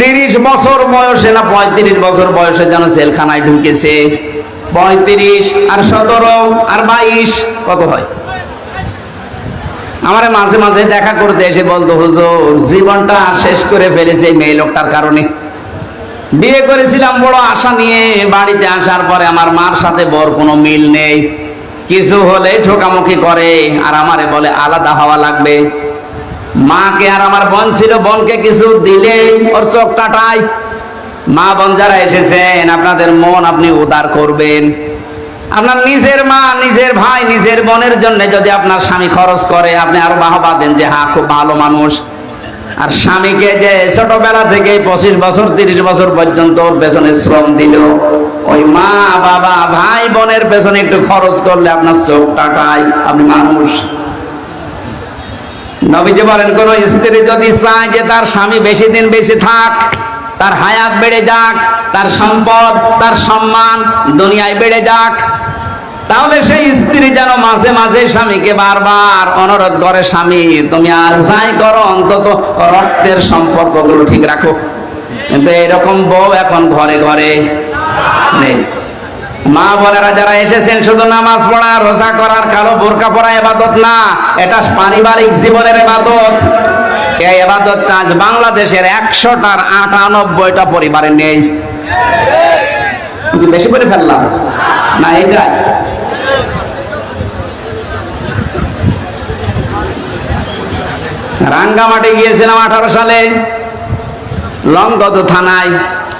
30 বছর বয়সে না 35 বছর বয়সে যেন জেলখানায় ঢুকেছে। 35 আর 17 আর 22 কত হয়? আমার মাঝে মাঝে দেখা করতে এসে বলতো, হুজুর জীবনটা শেষ করে ফেলেছে এই মেয়ে লোকটার কারণে। বিয়ে করেছিলাম বড় আশা নিয়ে, বাড়িতে আসার পরে আমার মার সাথে বর কোনো মিল নেই, কিছু হলে ঠোকামুখি করে, আর আমারে বলে আলাদা হওয়া লাগবে। মাকে, আর আমার বোন ছিল, বোনকে কিছু দিলেই ওর চোখ টাটায়। মা বোন যারা এসেছেন, আপনাদের মন আপনি উদার করবেন। আপনার নিজের মা, নিজের ভাই, নিজের বোনের জন্য যদি আপনার স্বামী খরচ করে, আপনি আরো বাহবা দেন যে হ্যাঁ খুব ভালো মানুষ। আর স্বামীকে যে ছোটবেলা থেকে 25 বছর 30 বছর পর্যন্ত ওর পেছনে শ্রম দিল, ওই মা বাবা ভাই বোনের পেছনে একটু খরচ করলে আপনার চোখ টাটায়, আপনি মানুষ। নবীজি বলেন, কোন স্ত্রী যদি চায় যে তার স্বামী বেশি দিন বেঁচে থাক, তার হায়াত বেড়ে যাক, তার সম্পদ, তার সম্মান দুনিয়ায় বেড়ে যাক, তাহলে সেই স্ত্রী যেন মাঝে মাঝে স্বামীকে বারবার অনুরোধ করে, স্বামী তুমি আর যাই করো অন্তত রক্তের সম্পর্কগুলো ঠিক রাখো। কিন্তু এরকম বউ এখন ঘরে ঘরে নেই। মা বোনেরা যারা এসেছেন, শুধু নামাজ পড়া, রোজা করার, কালো বোরকা পরা ইবাদত না, এটা পারিবারিক জীবনের ইবাদত। এই ইবাদতটা আজ বাংলাদেশের 100টার 98টা পরিবারে নেই। বেশি করে ফেললাম না? এটা রাঙ্গামাটি গিয়েছিলাম 18 সালে, লংগদু থানায়।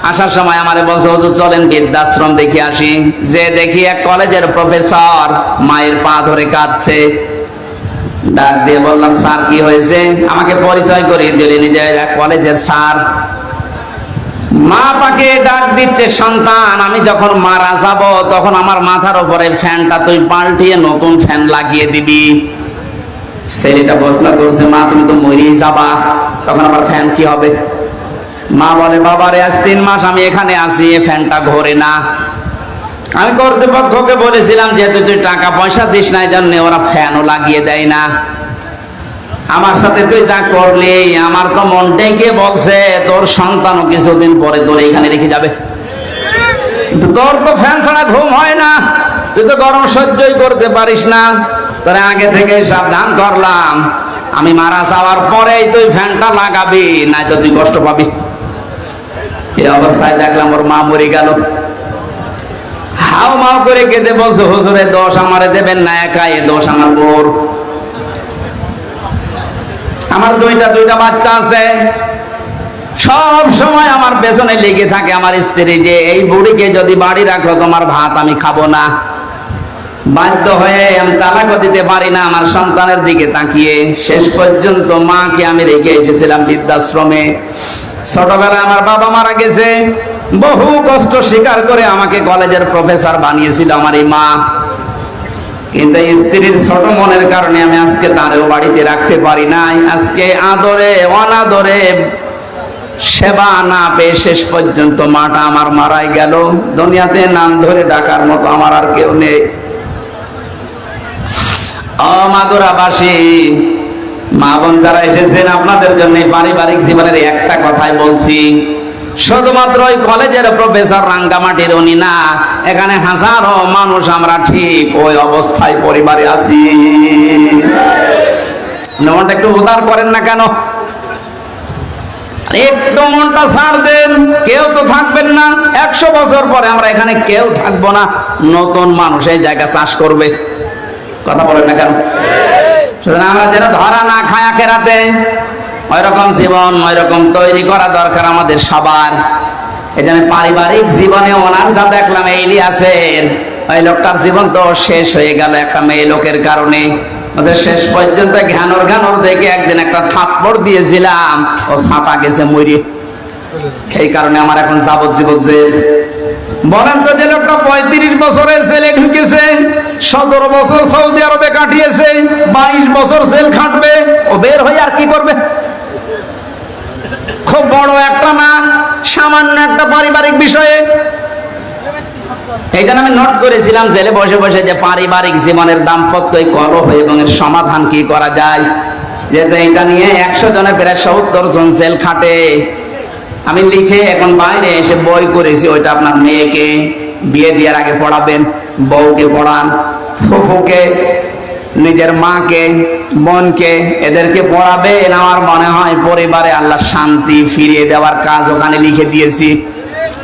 আসার সময় আমারে বলছে, হুজুর চলেন বৃদ্ধাশ্রম দেখে আসি। যে দেখি এক কলেজের প্রফেসর মায়ের পা ধরে কাঁদছে। ডাক দিয়ে বললাম, স্যার কি হয়েছে? আমাকে পরিচয় করিয়ে দিলেন নিজের এক কলেজের স্যার। মা পাকে ডাক দিচ্ছে, সন্তান আমি যখন মারা যাব তখন আমার মাথার উপরে ফ্যানটা তুই পাল্টিয়ে নতুন ফ্যান লাগিয়ে দিবি। ছেলেটা প্রশ্ন করছে, মা তুমি তো মরেই যাবা, তখন আমার ফ্যান কি হবে? মা বলে, বাবারে আজ 3 মাস আমি এখানে আছি, ফ্যানটা ঘোরে না। আমি কর্তৃপক্ষকে বলেছিলাম, যেহেতু তুই টাকা পয়সা দিস না, এই জন্য ওরা ফ্যানও লাগিয়ে দেয় না। আমার সাথে তুই যা করলি, আমার তো মনটাই গিয়ে বলছে তোর সন্তানও কিছুদিন পরে তোর এখানে রেখে যাবে, কিন্তু তোর তো ফ্যান ছাড়া ঘুম হয় না। তুই তো গরম সহ্যই করতে পারিস না, তোরে আগে থেকে সাবধান করলাম, আমি মারা যাওয়ার পরেই তুই ফ্যানটা লাগাবি, নাই তো তুই কষ্ট পাবি। এই অবস্থায় দেখলাম ওর মা মরে গেল। হাও মাও করে কেঁদে বলছে, হুজুরে দোষ আমারে দেবেন না, একা এ দোষ আমার বোর। আমার দুইটা বাচ্চা আছে, সব সময় আমার পেছনে লেগে থাকে আমার স্ত্রী, যে এই বুড়িকে যদি বাড়ি রাখো তোমার ভাত আমি খাবো না। বাধ্য হয়ে আমি তালাকও দিতে পারি না আমার সন্তানের দিকে তাকিয়ে। শেষ পর্যন্ত মাকে আমি রেখে এসেছিলাম বৃদ্ধাশ্রমে। ছোটবেলায় আমার বাবা মারা গেছে, বহু কষ্ট স্বীকার করে আমাকে কলেজের প্রফেসর বানিয়েছিল আমার এই মা। কিন্তু স্ত্রীর ছোট মনের কারণে আমি আজকে তারেও বাড়িতে রাখতে পারি নাই। আজকে আদরে অনাদরে সেবা না পেয়ে শেষ পর্যন্ত মাটা আমার মারাই গেল। দুনিয়াতে নাম ধরে ডাকার মতো আমার আর কেউ নেই। মাগুরাবাসী মা বোন যারা এসেছেন, আপনাদের জন্য পারিবারিক জীবনের একটা কথাই বলছি, শুধুমাত্র ওই কলেজের প্রফেসর রাঙ্গামাটির উনি না, এখানে হাজারো মানুষ আমরা ঠিক ওই অবস্থায় পরিবারে আছি। মনটা একটু উদার করেন না কেন? একটু মনটা ছাড় দেন। কেউ তো থাকবেন না, 100 বছর পরে আমরা এখানে কেউ থাকবো না, নতুন মানুষ এই জায়গা চাষ করবে। কথা বলেন না কেন? সুতরাং আমরা যেটা ধরা না খায় আখেরাতে, ওই রকম জীবন ওই রকম তৈরি করা দরকার আমাদের সবার। এই জন্য পারিবারিক জীবনে ওনার যা দেখলাম, এই ইলিয়াসের ওই লোকটার জীবন তো শেষ হয়ে গেল একটা মেয়ে লোকের কারণে। শেষ পর্যন্ত ঘ্যানর দেখে একদিন একটা থাপ্পড় দিয়েছিলাম, ও ছাপা গেছে মরে। এই কারণে আমার এখন যাবজ্জীবন জেল। বলেন তো, যে লোকটা 35 বছরের জেলে ঢুকেছে, 17 বছর সৌদি আরবে কাটিয়েছে, 22 বছর জেল খাটবে, ও বের হয়ে আর কি করবে? খুব বড় একটা না, সামান্য একটা পারিবারিক বিষয়ে। এইটা আমি নোট করেছিলাম জেলে বসে বসে, যে পারিবারিক জীবনের দাম্পত্য কলহ এবং এর সমাধান কি করা যায়। যেহেতু এটা নিয়ে 100 জনের প্রায় 70 জন জেল খাটে। আমি লিখে এখন বাইরে এসে বই করেছি, ওইটা আপনার মেয়েকে বিয়ে দেওয়ার আগে পড়াবেন, বউকে পড়ান, ফুফুকে, নিজের মাকে, বোনকে, এদেরকে পড়াবেন। আমার মনে হয় পরিবারে আল্লাহ শান্তি ফিরিয়ে দেওয়ার কাজ ওখানে লিখে দিয়েছি।